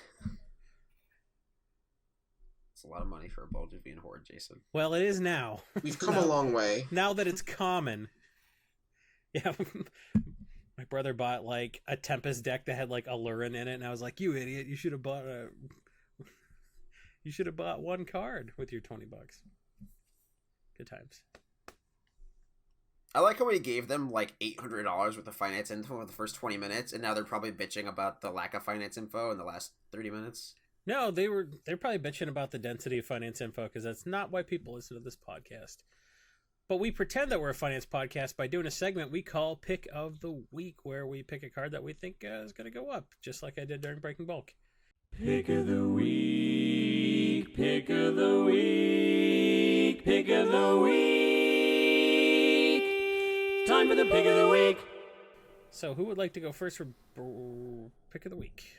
It's a lot of money for a Balduvian Horde, Jason. Well, it is now. We've come a long way. Now that it's common. Yeah, my brother bought like a Tempest deck that had like Alurin in it, and I was like, "You idiot! You should have bought one card with your $20." Good times. I like how we gave them like $800 worth of finance info in the first 20 minutes, and now they're probably bitching about the lack of finance info in the last 30 minutes. No, they're probably bitching about the density of finance info because that's not why people listen to this podcast. But we pretend that we're a finance podcast by doing a segment we call Pick of the Week, where we pick a card that we think is going to go up, just like I did during Breaking Bulk. Pick of the Week, Pick of the Week, Pick of the Week. Time for the Pick of the Week. So who would like to go first for Pick of the Week?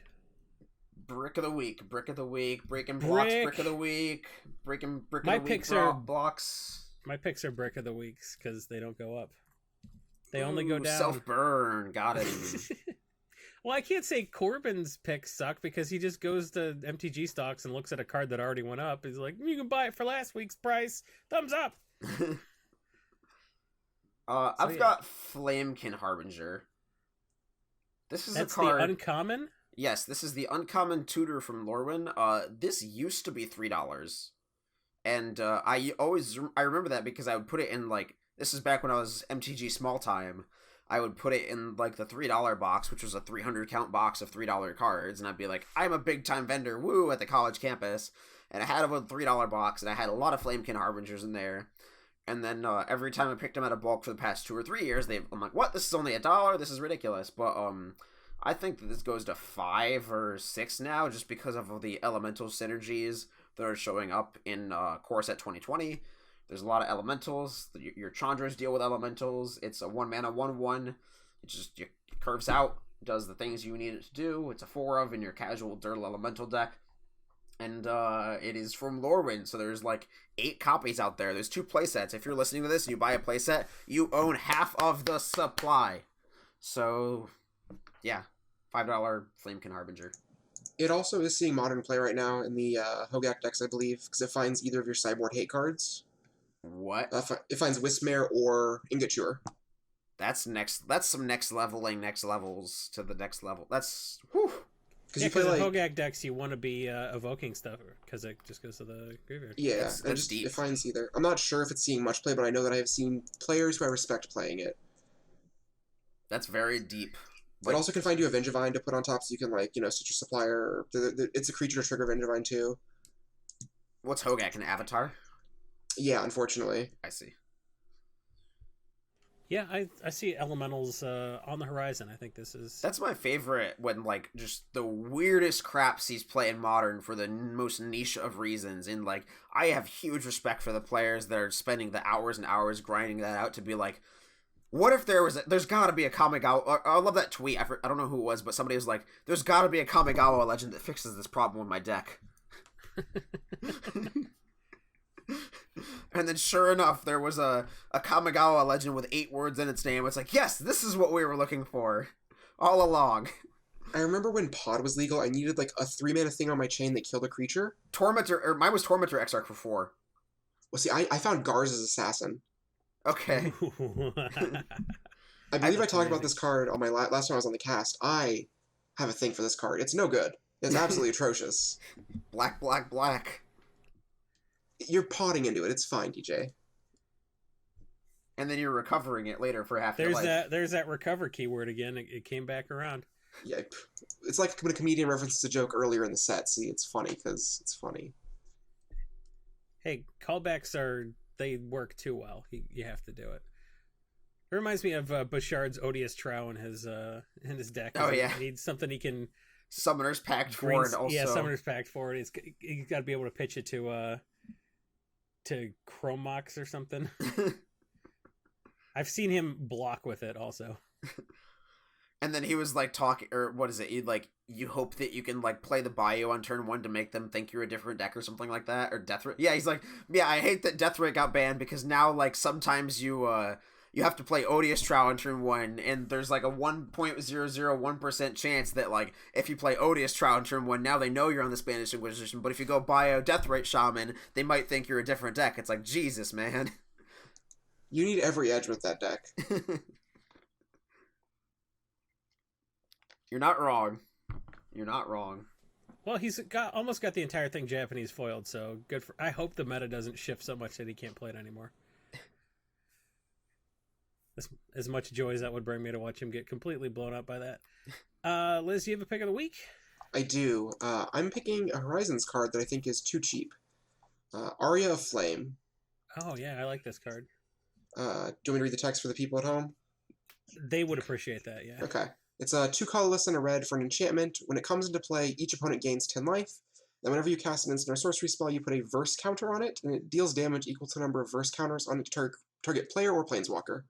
Brick of the week, breaking blocks, brick of the week, breaking brick of the week blocks. My picks are brick of the weeks because they don't go up. They only go down. Self-burn, got it. Well, I can't say Corbin's picks suck because he just goes to MTG stocks and looks at a card that already went up. He's like, you can buy it for last week's price. Thumbs up. I've got Flamekin Harbinger. This is That's a card. the uncommon? Yes, this is the uncommon tutor from Lorwyn. This used to be $3. And I remember that because I would put it in, like, this is back when I was MTG small time. I would put it in, like, the $3 box, which was a 300 count box of $3 cards, and I'd be like, I'm a big time vendor, woo, at the college campus. And I had a $3 box, and I had a lot of Flamekin Harbingers in there. And then every time I picked them out of bulk for the past 2 or 3 years, I'm like, what? This is only $1? This is ridiculous. But I think that this goes to 5 or 6 now, just because of the elemental synergies that are showing up in Core Set 2020. There's a lot of elementals. Your Chandras deal with elementals. It's a 1-mana 1/1. It just it curves out, does the things you need it to do. It's a 4 of in your casual Dirtle Elemental deck. And it is from Lorwyn, so there's like 8 copies out there. There's 2 playsets. If you're listening to this and you buy a playset, you own half of the supply. So, yeah, $5 Flamekin Harbinger. It also is seeing modern play right now in the Hogak decks, I believe, because it finds either of your sideboard hate cards. What? It finds Wismare or Ingature. That's some next levels to the next level. That's whew. Because in Hogak decks, you want to be evoking stuff because it just goes to the graveyard. Yeah, that's deep. It finds either. I'm not sure if it's seeing much play, but I know that I have seen players who I respect playing it. That's very deep. It also can find you a Vengevine to put on top, so you can, like, switch your supplier. It's a creature to trigger Vengevine too. What's Hogak, an avatar? Yeah, unfortunately. I see. Yeah, I see elementals on the horizon. I think this is... That's my favorite, when, like, just the weirdest crap sees play in Modern for the most niche of reasons. And, like, I have huge respect for the players that are spending the hours and hours grinding that out to be like, what if there's gotta be a Kamigawa... I love that tweet. I don't know who it was, but somebody was like, there's gotta be a Kamigawa legend that fixes this problem with my deck. And then sure enough, there was a Kamigawa legend with 8 words in its name. It's like, yes, this is what we were looking for all along. I remember when Pod was legal, I needed, like, a 3-mana thing on my chain that killed a creature. Mine was Tormentor Exarch for 4. Well, see, I found Garza's Assassin. Okay. I believe I talked about this card on my last time I was on the cast. I have a thing for this card. It's no good. It's absolutely atrocious. Black, black, black. You're potting into it. It's fine, DJ. And then you're recovering it later for half your life. There's that recover keyword again. It came back around. Yeah, it's like when a comedian references a joke earlier in the set. See, it's funny because it's funny. Hey, callbacks they work too well. You have to do it. It reminds me of Bouchard's Odious Trow in his deck. Oh yeah, he needs something he can. Summoner's Pact forward also. Yeah, Summoner's Pact forward. He's got to be able to pitch it to Chromox or something. I've seen him block with it also. And then he was like talking, or what is it? You hope that you can like play the bio on turn 1 to make them think you're a different deck or something like that, or Deathray. Yeah, he's like, yeah, I hate that Deathray got banned because now like sometimes you have to play Odious Trow on turn 1, and there's like a 1.001% chance that like if you play Odious Trow on turn 1, now they know you're on the Spanish Inquisition. But if you go bio Deathrite Shaman, they might think you're a different deck. It's like, Jesus, man. You need every edge with that deck. You're not wrong. You're not wrong. Well, he's almost got the entire thing Japanese foiled, so good for. I hope the meta doesn't shift so much that he can't play it anymore. As much joy as that would bring me to watch him get completely blown up by that. Liz, you have a pick of the week? I do. I'm picking a Horizons card that I think is too cheap. Aria of Flame. Oh yeah, I like this card. Do you want me to read the text for the people at home? They would appreciate that, yeah. Okay. It's a 2 colorless and a red for an enchantment. When it comes into play, each opponent gains 10 life. Then whenever you cast an instant or sorcery spell, you put a verse counter on it, and it deals damage equal to the number of verse counters on its target player or planeswalker.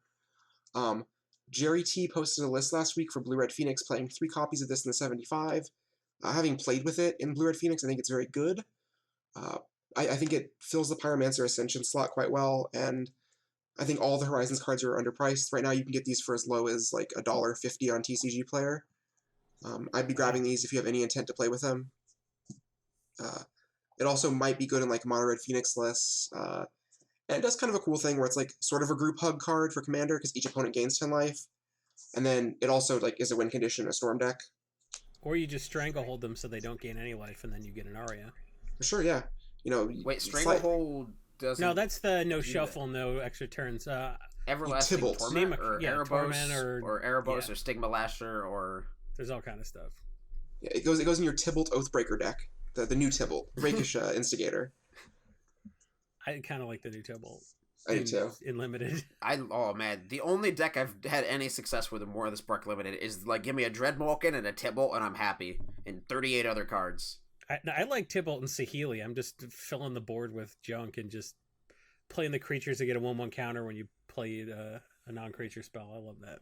Jerry T posted a list last week for Blue-Red Phoenix, playing 3 copies of this in the 75. Having played with it in Blue-Red Phoenix, I think it's very good. I think it fills the Pyromancer Ascension slot quite well, and I think all the Horizons cards are underpriced. Right now you can get these for as low as like $1.50 on TCG Player. I'd be grabbing these if you have any intent to play with them. It also might be good in like Mono Red Phoenix lists. And it does kind of a cool thing where it's like sort of a group hug card for Commander because each opponent gains 10 life. And then it also like is a win condition in a Storm deck. Or you just stranglehold them so they don't gain any life, and then you get an Aria. For sure, yeah. Wait, Stranglehold doesn't... No, that's the no shuffle, no extra turns. Everlasting Tybalt. Torment, or Erebos, Torment or Erebos, or Stigma Lasher, or... There's all kind of stuff. Yeah, it goes in your Tybalt Oathbreaker deck. The new Tybalt. Rakish Instigator. I kind of like the new Tybalt. I do too. In Limited. Oh man, the only deck I've had any success with in War of the Spark Limited is like give me a Dreadmulkin and a Tybalt and I'm happy. And 38 other cards. I like Tybalt and Saheeli. I'm just filling the board with junk and just playing the creatures to get a 1/1 counter when you play a non-creature spell. I love that.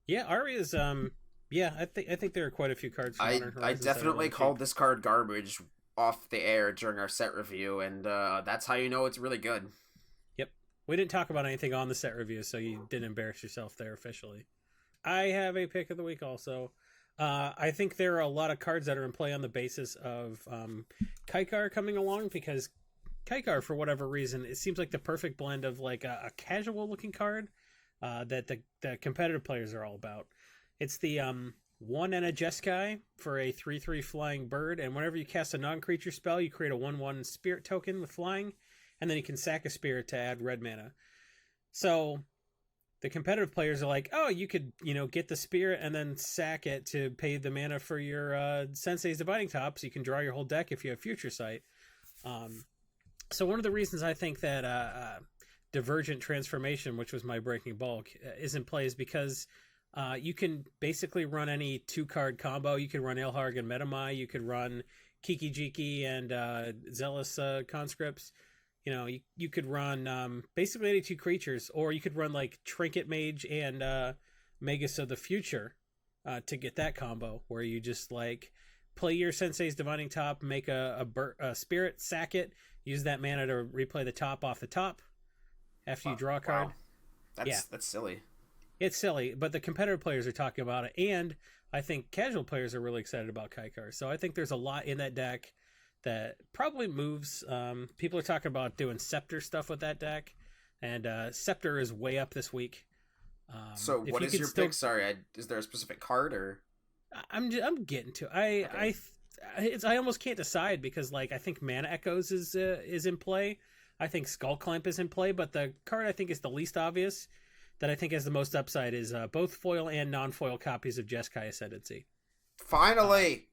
Yeah, Aria's I think there are quite a few cards from Modern Horizons. I definitely called this card garbage off the air during our set review, and that's how you know it's really good. Yep. We didn't talk about anything on the set review, so you didn't embarrass yourself there officially. I have a pick of the week also. I think there are a lot of cards that are in play on the basis of Kaikar coming along, because Kaikar, for whatever reason, it seems like the perfect blend of like a casual looking card that the competitive players are all about. It's the 1 and a Jeskai for a 3/3 flying bird, and whenever you cast a non-creature spell, you create a 1/1 spirit token with flying, and then you can sack a spirit to add red mana. So the competitive players are like, oh, you could, get the spirit and then sack it to pay the mana for your Sensei's Dividing Top, so you can draw your whole deck if you have Future Sight. So one of the reasons I think that Divergent Transformation, which was my breaking bulk, is in play is because you can basically run any 2-card combo. You could run Elharg and Metamai. You could run Kiki Jiki and Zealous Conscripts. You could run basically any 2 creatures, or you could run like Trinket Mage and Magus of the Future to get that combo, where you just like play your Sensei's Divining Top, make a spirit, sack it, use that mana to replay the top off the top after you draw a card. Wow. That's silly. It's silly, but the competitive players are talking about it, and I think casual players are really excited about Kaikar. So I think there's a lot in that deck that probably moves. People are talking about doing Scepter stuff with that deck, and Scepter is way up this week. So what is your pick? Sorry, is there a specific card or? I'm getting to. I almost can't decide because like I think Mana Echoes is in play. I think Skull Clamp is in play, but the card I think is the least obvious, that I think has the most upside, is both foil and non-foil copies of Jeskai Ascendancy. Finally!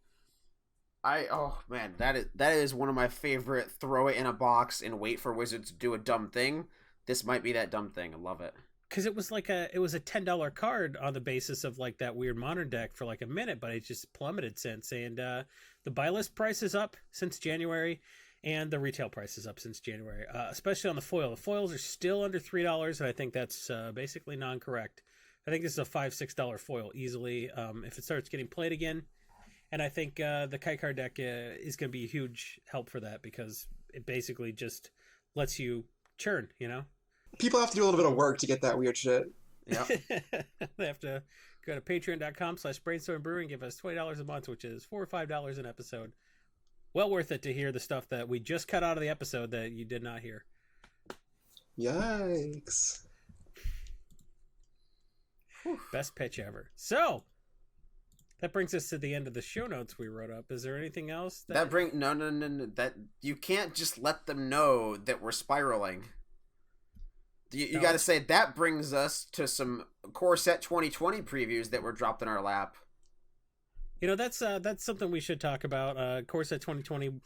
That is one of my favorite throw it in a box and wait for Wizards to do a dumb thing. This might be that dumb thing. I love it. Because it was a $10 card on the basis of like that weird modern deck for like a minute, but it just plummeted since. And the buy list price is up since January, and the retail price is up since January, especially on the foil. The foils are still under $3, and I think that's basically non-correct. I think this is a $5-6 foil easily if it starts getting played again. And I think the Kaikar deck is going to be a huge help for that, because it basically just lets you churn, People have to do a little bit of work to get that weird shit. Yeah. They have to go to patreon.com/Brainstorm Brewery and give us $20 a month, which is $4 or $5 an episode. Well worth it to hear the stuff that we just cut out of the episode that you did not hear. Yikes. Best pitch ever. So, that brings us to the end of the show notes we wrote up. Is there anything else? No. That you can't just let them know that we're spiraling. You got to say that brings us to some Core Set 2020 previews that were dropped in our lap. That's something we should talk about. Core Set 2020.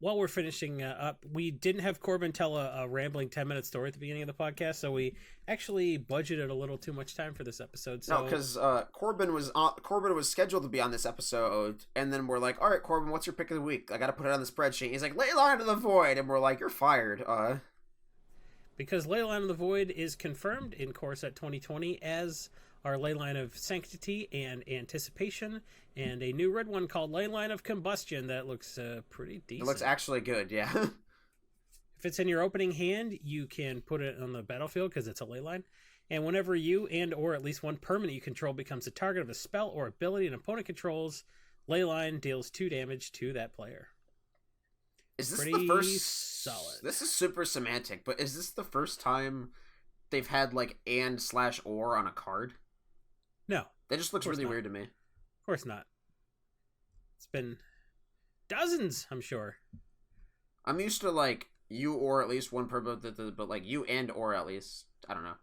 While we're finishing up, we didn't have Corbin tell a rambling 10-minute story at the beginning of the podcast, so we actually budgeted a little too much time for this episode. So... No, because Corbin was scheduled to be on this episode, and then we're like, all right, Corbin, what's your pick of the week? I got to put it on the spreadsheet. He's like, Leyline of the Void, and we're like, you're fired. Because Leyline of the Void is confirmed in Core Set 2020 as our Leyline of Sanctity and Anticipation, and a new red one called Leyline of Combustion that looks pretty decent. It looks actually good, yeah. If it's in your opening hand, you can put it on the battlefield because it's a Leyline. And whenever you and or at least one permanent you control becomes the target of a spell or ability an opponent controls, Leyline deals 2 damage to that player. Is this Pretty the first? solid. This is super semantic, but is this the first time they've had like and/or on a card? No, That just looks Of course really not. weird to me. of course not. It's been dozens, I'm sure. I'm used to like you or at least one permanent, but like you and or at least I don't know.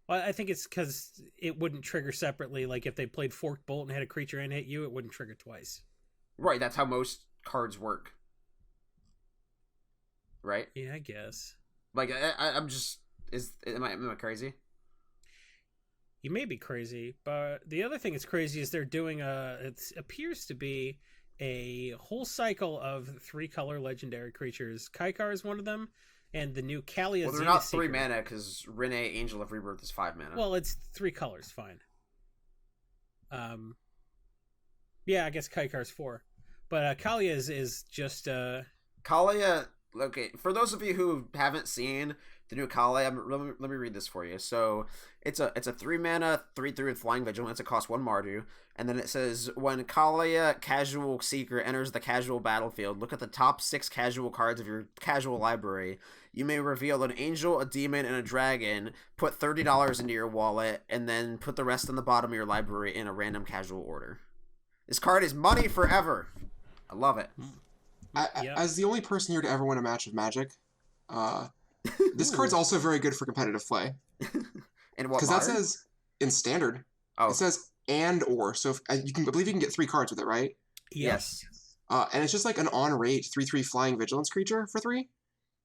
Well, I think it's because it wouldn't trigger separately. Like if they played Forked Bolt and had a creature and hit you, it wouldn't trigger twice. Right, that's how most cards work. Right? Yeah, I guess. Like I'm just am I crazy? You may be crazy, but the other thing that's crazy is they're doing it appears to be a whole cycle of 3-color legendary creatures. Kaikar is one of them, and the new Kalia. Well, they're not 3 mana because Renee Angel of Rebirth is 5 mana. Well, it's 3 colors, fine. Yeah, I guess Kaikar's 4, but Kalia is just Kalia. Okay, for those of you who haven't seen the new Kalia, let me read this for you. So it's a 3 mana 3/3 with Flying Vigilance. It costs 1 Mardu, and then it says when Kalia Casual Seeker enters the casual battlefield, look at the top 6 casual cards of your casual library. You may reveal an angel, a demon, and a dragon. Put $30 into your wallet, and then put the rest on the bottom of your library in a random casual order. This card is money forever. I love it. Yep. As the only person here to ever win a match of Magic, this card's also very good for competitive play. And what? Because that says in standard, it says and or. So if, I believe you can get 3 cards with it, right? Yes. And it's just like an on-rate 3/3 flying vigilance creature for 3.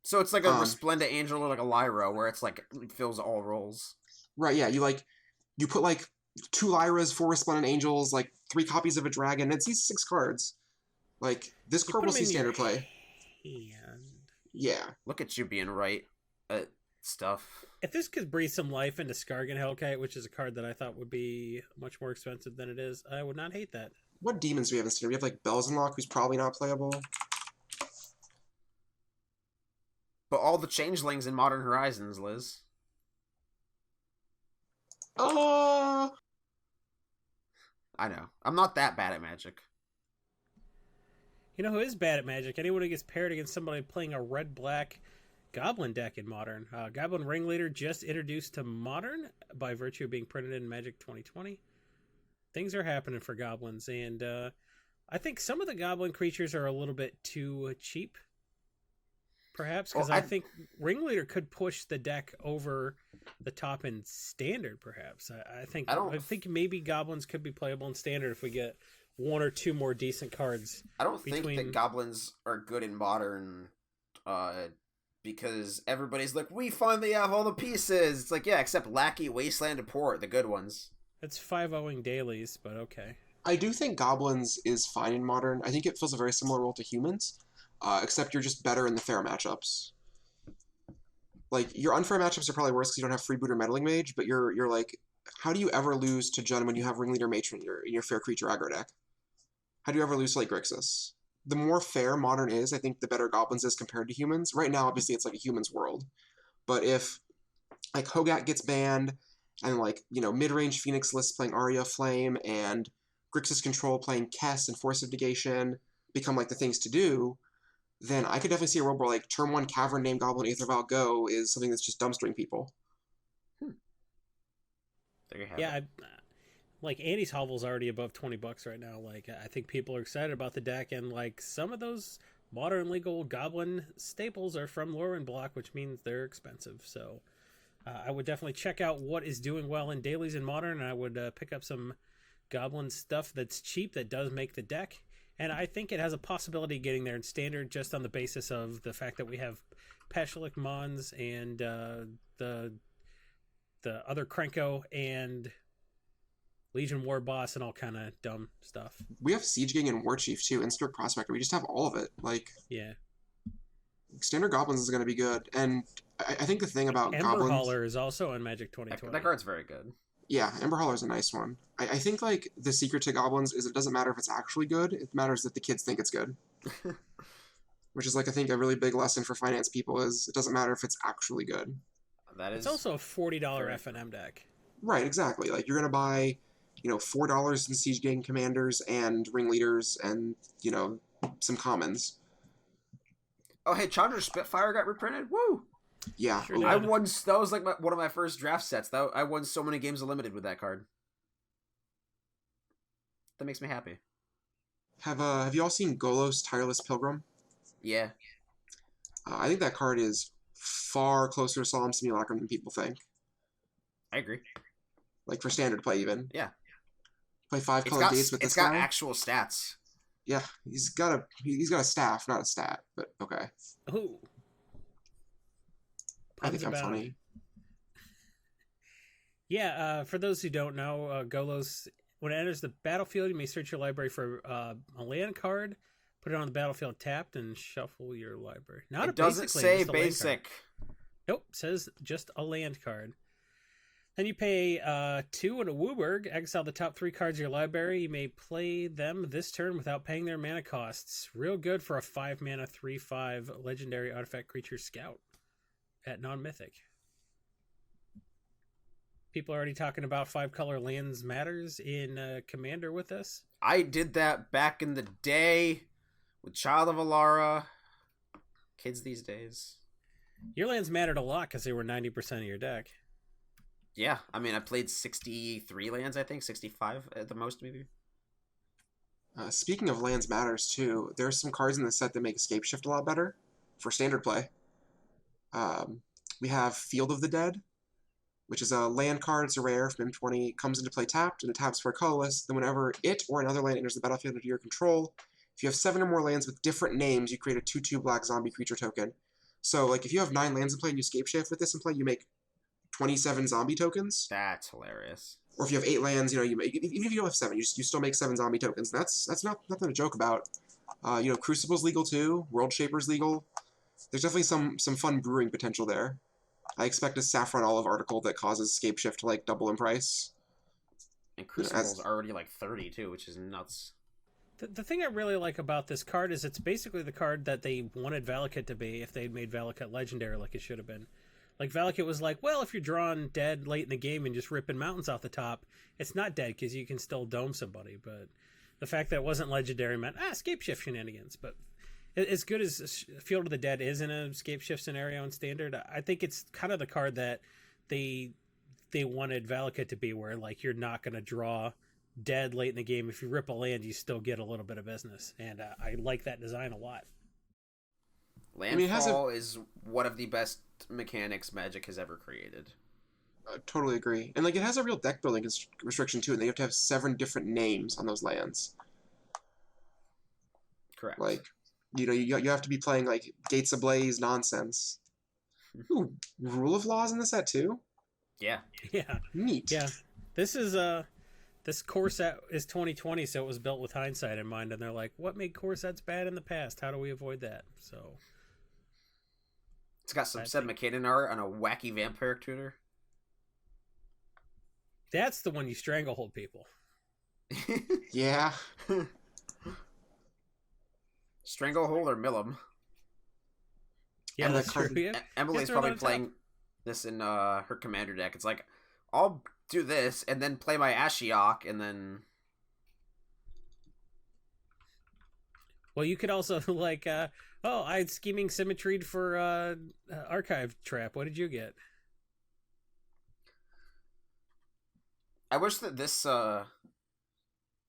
So it's like a Resplendent Angel or like a Lyra, where it's like it fills all roles. Right. Yeah. You put like 2 Lyras, 4 Resplendent Angels, like 3 copies of a dragon. It's these 6 cards. Like this card will see standard play. Hand. Yeah. Look at you being right at stuff. If this could breathe some life into Skargan Hellkite, which is a card that I thought would be much more expensive than it is, I would not hate that. What demons do we have in standard? We have like Belzenlock, who's probably not playable. But all the changelings in Modern Horizons, Liz. Uh I know. I'm not that bad at Magic. You know who is bad at Magic? Anyone who gets paired against somebody playing a red-black Goblin deck in Modern. Goblin Ringleader just introduced to Modern by virtue of being printed in Magic 2020. Things are happening for Goblins, and I think some of the Goblin creatures are a little bit too cheap. Perhaps, because I think Ringleader could push the deck over the top in Standard, perhaps. I think maybe Goblins could be playable in Standard if we get 1 or 2 more decent cards. I don't think that Goblins are good in Modern, because everybody's like, we finally have all the pieces. It's like, yeah, except Lackey, Wasteland, and Port, the good ones. It's 5-0ing dailies, but okay. I do think Goblins is fine in Modern. I think it fills a very similar role to humans, except you're just better in the fair matchups. Like, your unfair matchups are probably worse because you don't have Freebooter Meddling Mage, but you're like, how do you ever lose to Jund when you have Ringleader Matron in your fair creature aggro deck? How do you ever lose to, like, Grixis? The more fair Modern is, I think the better Goblins is compared to humans. Right now, obviously, it's like a human's world. But if, like, Hogat gets banned, and, like, you know, mid-range Phoenix lists playing Aria Flame, and Grixis Control playing Kess and Force of Negation become, like, the things to do, then I could definitely see a world where, like, turn 1 Cavern Name Goblin Aether Vial Go is something that's just dumpstering people. There you have Yeah, it. like Andy's Hovel's already above $20 right now. Like, I think people are excited about the deck, and like some of those modern legal Goblin staples are from Lorwyn Block, which means they're expensive. So I would definitely check out what is doing well in dailies in Modern, and I would pick up some Goblin stuff that's cheap that does make the deck. And I think it has a possibility of getting there in Standard just on the basis of the fact that we have Pashulik Mons and the other Krenko and Legion War Boss and all kind of dumb stuff. We have Siege Gang and War Chief too, and Strict Prospector. We just have all of it. Like, Yeah. Standard Goblins is going to be good. And I think the thing about Ember Goblins... Hauler is also on Magic 2020. That card's very good. Yeah, Ember Hauler's a nice one. I think, like, the secret to Goblins is it doesn't matter if it's actually good, it matters that the kids think it's good. Which is, like, I think a really big lesson for finance people is it doesn't matter if it's actually good. That is It's also a $40 very- F&M deck. Right, exactly. Like, you're going to buy, $4 in Siege Gang Commanders and Ringleaders and, some commons. Oh, hey, Chandra Spitfire got reprinted. Woo! Yeah. Sure ooh. did. I won. That was like one of my first draft sets. I won so many games of limited with that card. That makes me happy. Have you all seen Golos Tireless Pilgrim? Yeah. I think that card is far closer to Solemn Simulacrum than people think. I agree. Like, for standard play, even. Yeah. Play 5 It's color got gates with it's this got guy. actual stats. Yeah, he's got a staff, not a stat, but okay. Ooh. I think Puns I'm abound. funny. Yeah, for those who don't know, Golos, when it enters the battlefield, you may search your library for a land card, put it on the battlefield tapped, and shuffle your library. Not It a doesn't basic land, say just a land card. basic. Nope, says just a land card. Then you pay 2 and a Wooburg, exile the top 3 cards of your library. You may play them this turn without paying their mana costs. Real good for a 5 mana 3/5 legendary artifact creature scout at non-mythic. People are already talking about 5-color lands matters in Commander with us. I did that back in the day with Child of Alara. Kids these days. Your lands mattered a lot because they were 90% of your deck. Yeah, I mean, I played 63 lands, I think. 65 at the most, maybe. Speaking of lands matters too, there's some cards in the set that make Escape Shift a lot better for standard play. We have Field of the Dead, which is a land card. It's a rare from M20. It comes into play tapped, and it taps for a colorless. Then whenever it or another land enters the battlefield under your control, if you have 7 or more lands with different names, you create a 2/2 black zombie creature token. So, like, if you have 9 lands in play and you Escape Shift with this in play, you make 27 zombie tokens. That's hilarious. Or if you have 8 lands, you make, even if you don't have 7, you still make 7 zombie tokens. That's nothing to joke about. Crucible's legal too. World Shaper's legal. There's definitely some fun brewing potential there. I expect a Saffron Olive article that causes Escape Shift to like double in price. And Crucible's already like 30 too, which is nuts. The thing I really like about this card is it's basically the card that they wanted Valakut to be if they'd made Valakut legendary like it should have been. Like, Valakut was like, well, if you're drawing dead late in the game and just ripping mountains off the top, it's not dead because you can still dome somebody. But the fact that it wasn't legendary meant, Escape Shift shenanigans. But as good as Field of the Dead is in an Escape Shift scenario in Standard, I think it's kind of the card that they wanted Valakut to be, where, like, you're not going to draw dead late in the game. If you rip a land, you still get a little bit of business. And I like that design a lot. Landfall is one of the best mechanics Magic has ever created. I totally agree. And like, it has a real deck building restriction too, and they have to have 7 different names on those lands. Correct. Like, you have to be playing like Gates Ablaze nonsense. Ooh, Rule of Laws in the set too? Yeah. Yeah. Neat. Yeah. This is this core set is 2020, so it was built with hindsight in mind, and they're like, what made core sets bad in the past? How do we avoid that? So it's got some Seb McKinnon art on a wacky vampire tutor. that's the one you stranglehold people. Yeah. Stranglehold or Millum. Yeah, And that's the true. card- Yeah. Emily's throw it probably on top. playing this in her commander deck. It's like, I'll do this and then play my Ashiok and then... Well, you could also like, I had scheming symmetry for archive trap. What did you get? I wish that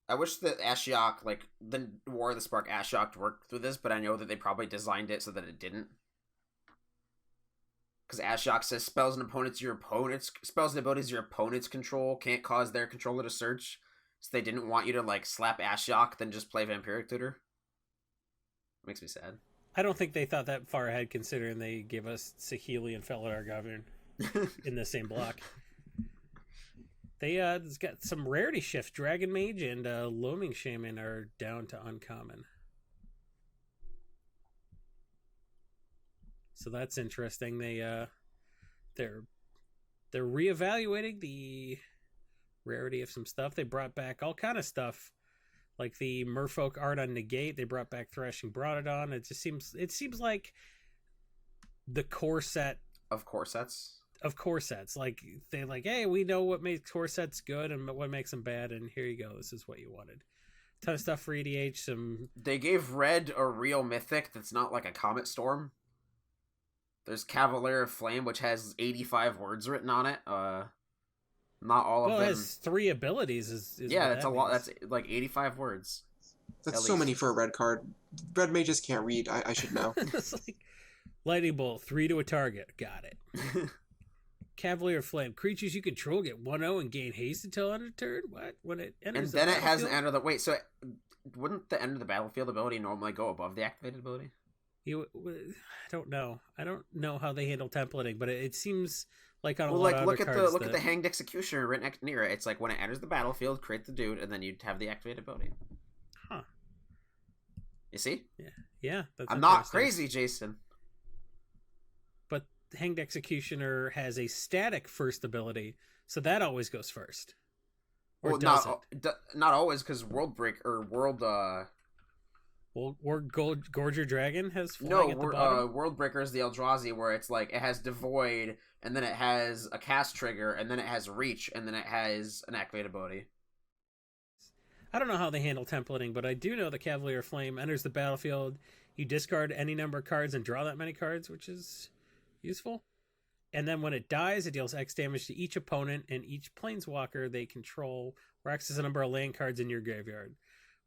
Ashiok, like, the War of the Spark Ashiok worked through this, but I know that they probably designed it so that it didn't. Because Ashiok says spells and abilities your opponents control can't cause their controller to search. So they didn't want you to, like, slap Ashiok, then just play Vampiric Tutor. Makes me sad. I don't think they thought that far ahead, considering they gave us Saheeli and Felidar Govern in the same block. They got some rarity shift. Dragon Mage and Loaming Shaman are down to uncommon. So that's interesting. They're reevaluating the rarity of some stuff. They brought back all kind of stuff, like the Merfolk art on Negate. They brought back Threshing Bronodon. It seems like the core set Of core sets. of core sets. Like they like, hey, we know what makes core sets good and what makes them bad, and here you go. This is what you wanted. Ton of stuff for EDH. Some They gave Red a real mythic that's not like a Comet Storm. There's Cavalier of Flame, which has 85 words written on it. Not all of them. It has 3 abilities. Is yeah, what that's that a lot. means. That's like 85 words. That's At so least. many for a red card. Red mages can't read. I should know. It's like lightning bolt, 3 to a target. Got it. Cavalier of Flame. Creatures you control get 1/0 and gain haste until end of turn. What? When it And enters then the it has an battlefield? end of the wait. So wouldn't the end of the battlefield ability normally go above the activated ability? I don't know. I don't know how they handle templating, but it seems like on a Well, lot like of look other at cards the that... Hanged Executioner right near it. It's like when it enters the battlefield, create the dude, and then you'd have the activated ability. Huh. You see? Yeah, that's I'm not interesting. crazy, Jason. But Hanged Executioner has a static first ability, so that always goes first. Or Well, does not always, because World Gorger Dragon has flying No, at the bottom? World Breaker is the Eldrazi, where it's like it has Devoid, and then it has a cast trigger, and then it has Reach, and then it has an activated ability. I don't know how they handle templating, but I do know the Cavalier Flame enters the battlefield. You discard any number of cards and draw that many cards, which is useful. And then when it dies, it deals X damage to each opponent and each planeswalker they control, where X is the number of land cards in your graveyard.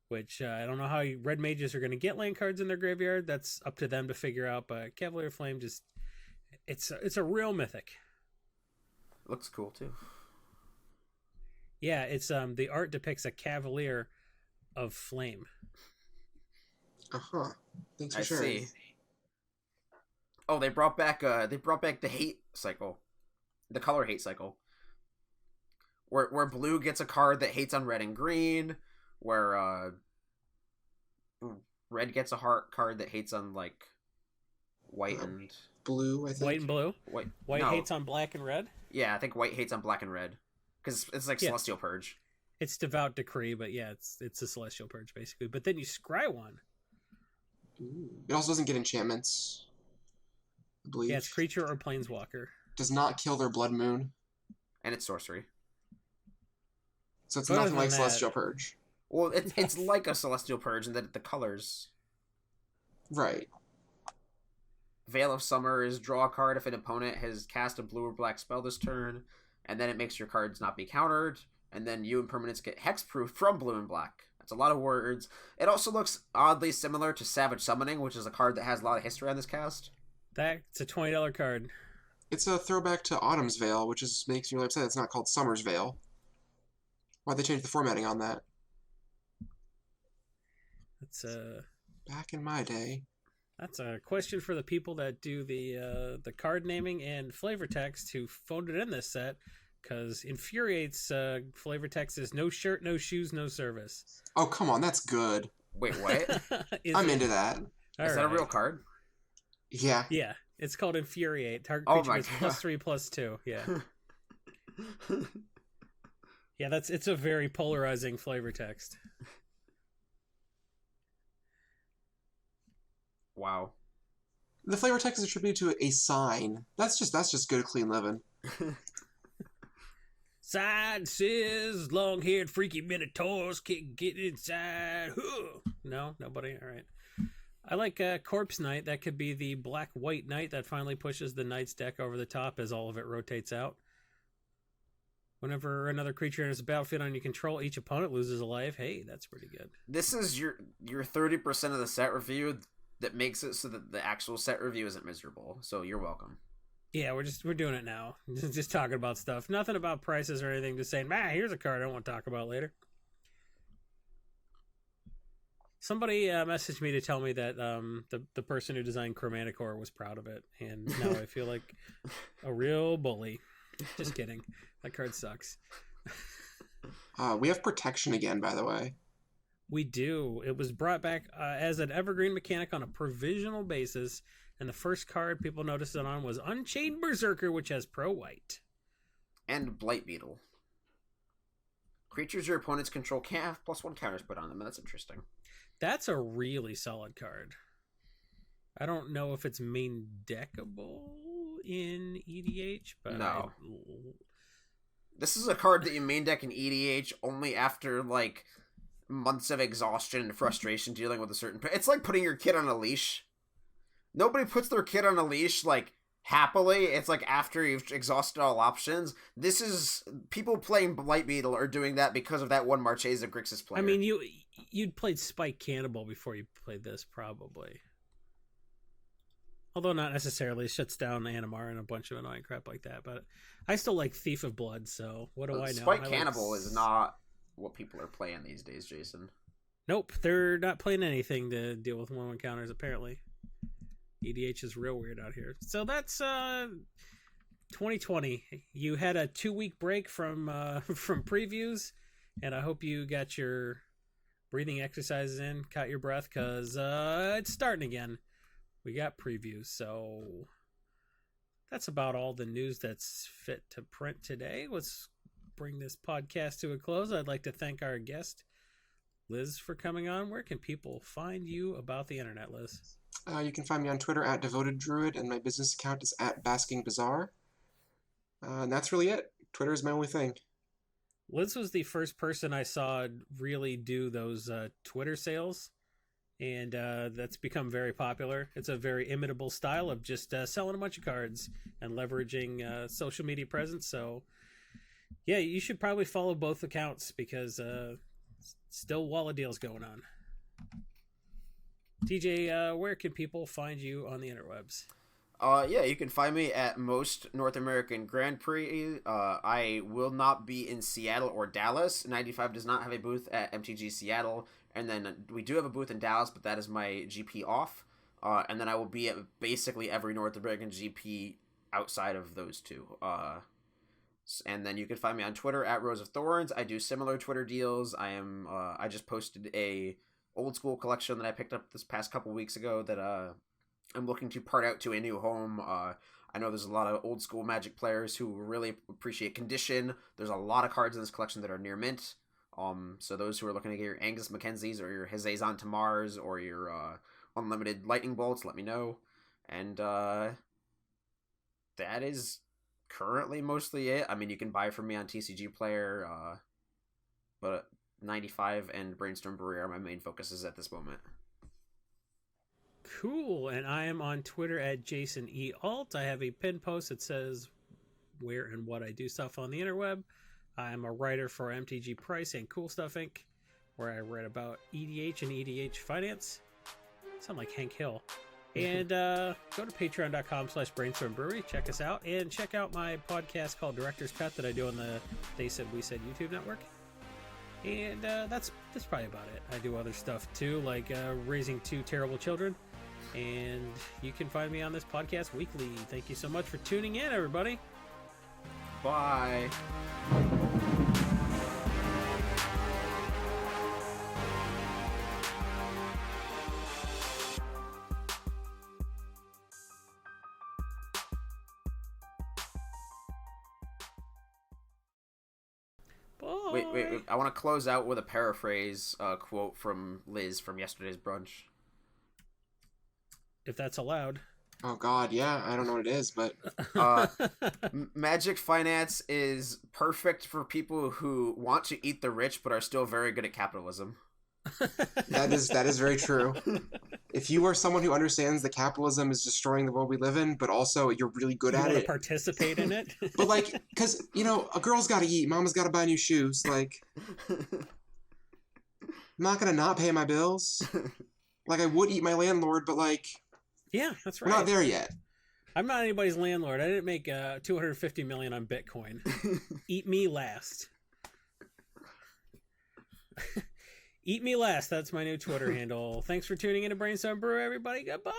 Which I don't know how red mages are going to get land cards in their graveyard. That's up to them to figure out. But Cavalier Flame it's a real mythic. Looks cool too. Yeah, it's the art depicts a Cavalier of Flame. Thanks for I sharing. see. Oh, they brought back the hate cycle, the color hate cycle, where blue gets a card that hates on red and green, where red gets a heart card that hates on like white and Blue, I think. White and blue. White no. hates on black and red. Yeah, I think white hates on black and red because it's like Yeah. Celestial Purge. It's Devout Decree, but yeah, it's a Celestial Purge basically. But then you scry one. Ooh. It also doesn't get enchantments, I believe. Yeah, it's creature or planeswalker. Does not kill their Blood Moon. And it's sorcery. So it's But other nothing like than Celestial that- Purge. Well, it's like a Celestial Purge in that the colors. Right. Veil of Summer is draw a card if an opponent has cast a blue or black spell this turn, and then it makes your cards not be countered, and then you and permanents get hexproof from blue and black. That's a lot of words. It also looks oddly similar to Savage Summoning, which is a card that has a lot of history on this cast. That's a $20 card. It's a throwback to Autumn's Veil, which makes me really upset it's not called Summer's Veil. Why'd they change the formatting on that? Back in my day. That's a question for the people that do the card naming and flavor text who phoned it in this set, because Infuriate's flavor text is no shirt, no shoes, no service. Oh, come on, that's good. Wait, what? I'm into that. Is that a real card? Yeah. Yeah, it's called Infuriate. Target Oh creature my is God. +3/+2. Yeah. Yeah, it's a very polarizing flavor text. Wow. The flavor text is attributed to a sign. That's just good, clean living. Side says long-haired freaky minotaurs can't get inside. Huh. No, nobody. All right. I like Corpse Knight. That could be the black-white knight that finally pushes the knight's deck over the top as all of it rotates out. Whenever another creature enters the battlefield on your control, each opponent loses a life. Hey, that's pretty good. This is your 30% of the set review that makes it so that the actual set review isn't miserable. So you're welcome. Yeah, we're doing it now. Just talking about stuff. Nothing about prices or anything. Just saying, here's a card I want to talk about later. Somebody messaged me to tell me that the person who designed Chromaticor was proud of it, and now I feel like a real bully. Just kidding. That card sucks. We have protection again, by the way. We do. It was brought back as an evergreen mechanic on a provisional basis, and the first card people noticed it on was Unchained Berserker, which has pro-white. And Blight Beetle. Creatures your opponents control can't have +1 counters put on them. That's interesting. That's a really solid card. I don't know if it's main deckable in EDH, but No. This is a card that you main deck in EDH only after, like, months of exhaustion and frustration dealing with a certain... It's like putting your kid on a leash. Nobody puts their kid on a leash, like, happily. It's like after you've exhausted all options. This is... People playing Blight Beetle are doing that because of that one Marchesa Grixis player. I mean, you'd played Spike Cannibal before you played this, probably. Although not necessarily. It shuts down Animar and a bunch of annoying crap like that. But I still like Thief of Blood, so what do I know? Spike Cannibal is not what people are playing these days, Jason. Nope, they're not playing anything to deal with 1/1 counters, apparently. EDH is real weird out here. So that's 2020. You had a 2-week break from previews, and I hope you got your breathing exercises in, caught your breath, because it's starting again. We got previews, so that's about all the news that's fit to print today. Let's bring this podcast to a close. I'd like to thank our guest, Liz, for coming on. Where can people find you about the internet, Liz? You can find me on Twitter at Devoted Druid, and my business account is at Basking Bazaar. And that's really it. Twitter is my only thing. Liz was the first person I saw really do those Twitter sales, and that's become very popular. It's a very imitable style of just selling a bunch of cards and leveraging social media presence. So, yeah, you should probably follow both accounts because still wallet deals going on. TJ, where can people find you on the interwebs? Yeah, you can find me at most North American Grand Prix. I will not be in Seattle or Dallas. 95 does not have a booth at MTG Seattle. And then we do have a booth in Dallas, but that is my GP off. And then I will be at basically every North American GP outside of those two. And then you can find me on Twitter at Rose of Thorns. I do similar Twitter deals. I just posted a old school collection that I picked up this past couple weeks ago that I'm looking to part out to a new home. I know there's a lot of old school Magic players who really appreciate condition. There's a lot of cards in this collection that are near mint. So those who are looking to get your Angus Mackenzies or your Hazazon to Mars or your unlimited lightning bolts, let me know. And that is currently mostly it. I mean, you can buy from me on TCG Player, but 95 and Brainstorm Brewery are my main focuses at this moment. Cool. And I am on Twitter at Jason E. Alt. I have a pin post that says where and what I do stuff on the interweb. I'm a writer for MTG Price and Cool Stuff Inc., where I write about EDH and EDH finance. Sound like Hank Hill. And go to patreon.com/Brainstorm Brewery. Check us out. And check out my podcast called Director's Cut that I do on the They Said We Said YouTube network. And that's probably about it. I do other stuff too, like raising 2 terrible children. And you can find me on this podcast weekly. Thank you so much for tuning in, everybody. Bye. Wait. I want to close out with a paraphrase quote from Liz from yesterday's brunch. If that's allowed. Oh, God, yeah. I don't know what it is, but... Magic finance is perfect for people who want to eat the rich but are still very good at capitalism. That is very true. If you are someone who understands that capitalism is destroying the world we live in, but also you're really good at it, participate in it. But like, because a girl's got to eat, mama's got to buy new shoes. Like, I'm not gonna not pay my bills. Like, I would eat my landlord, but like, yeah, that's right. We're not there yet. I'm not anybody's landlord. I didn't make $250 million on Bitcoin. Eat me last. Eat me last. That's my new Twitter handle. Thanks for tuning in to Brainstorm Brew, everybody. Goodbye.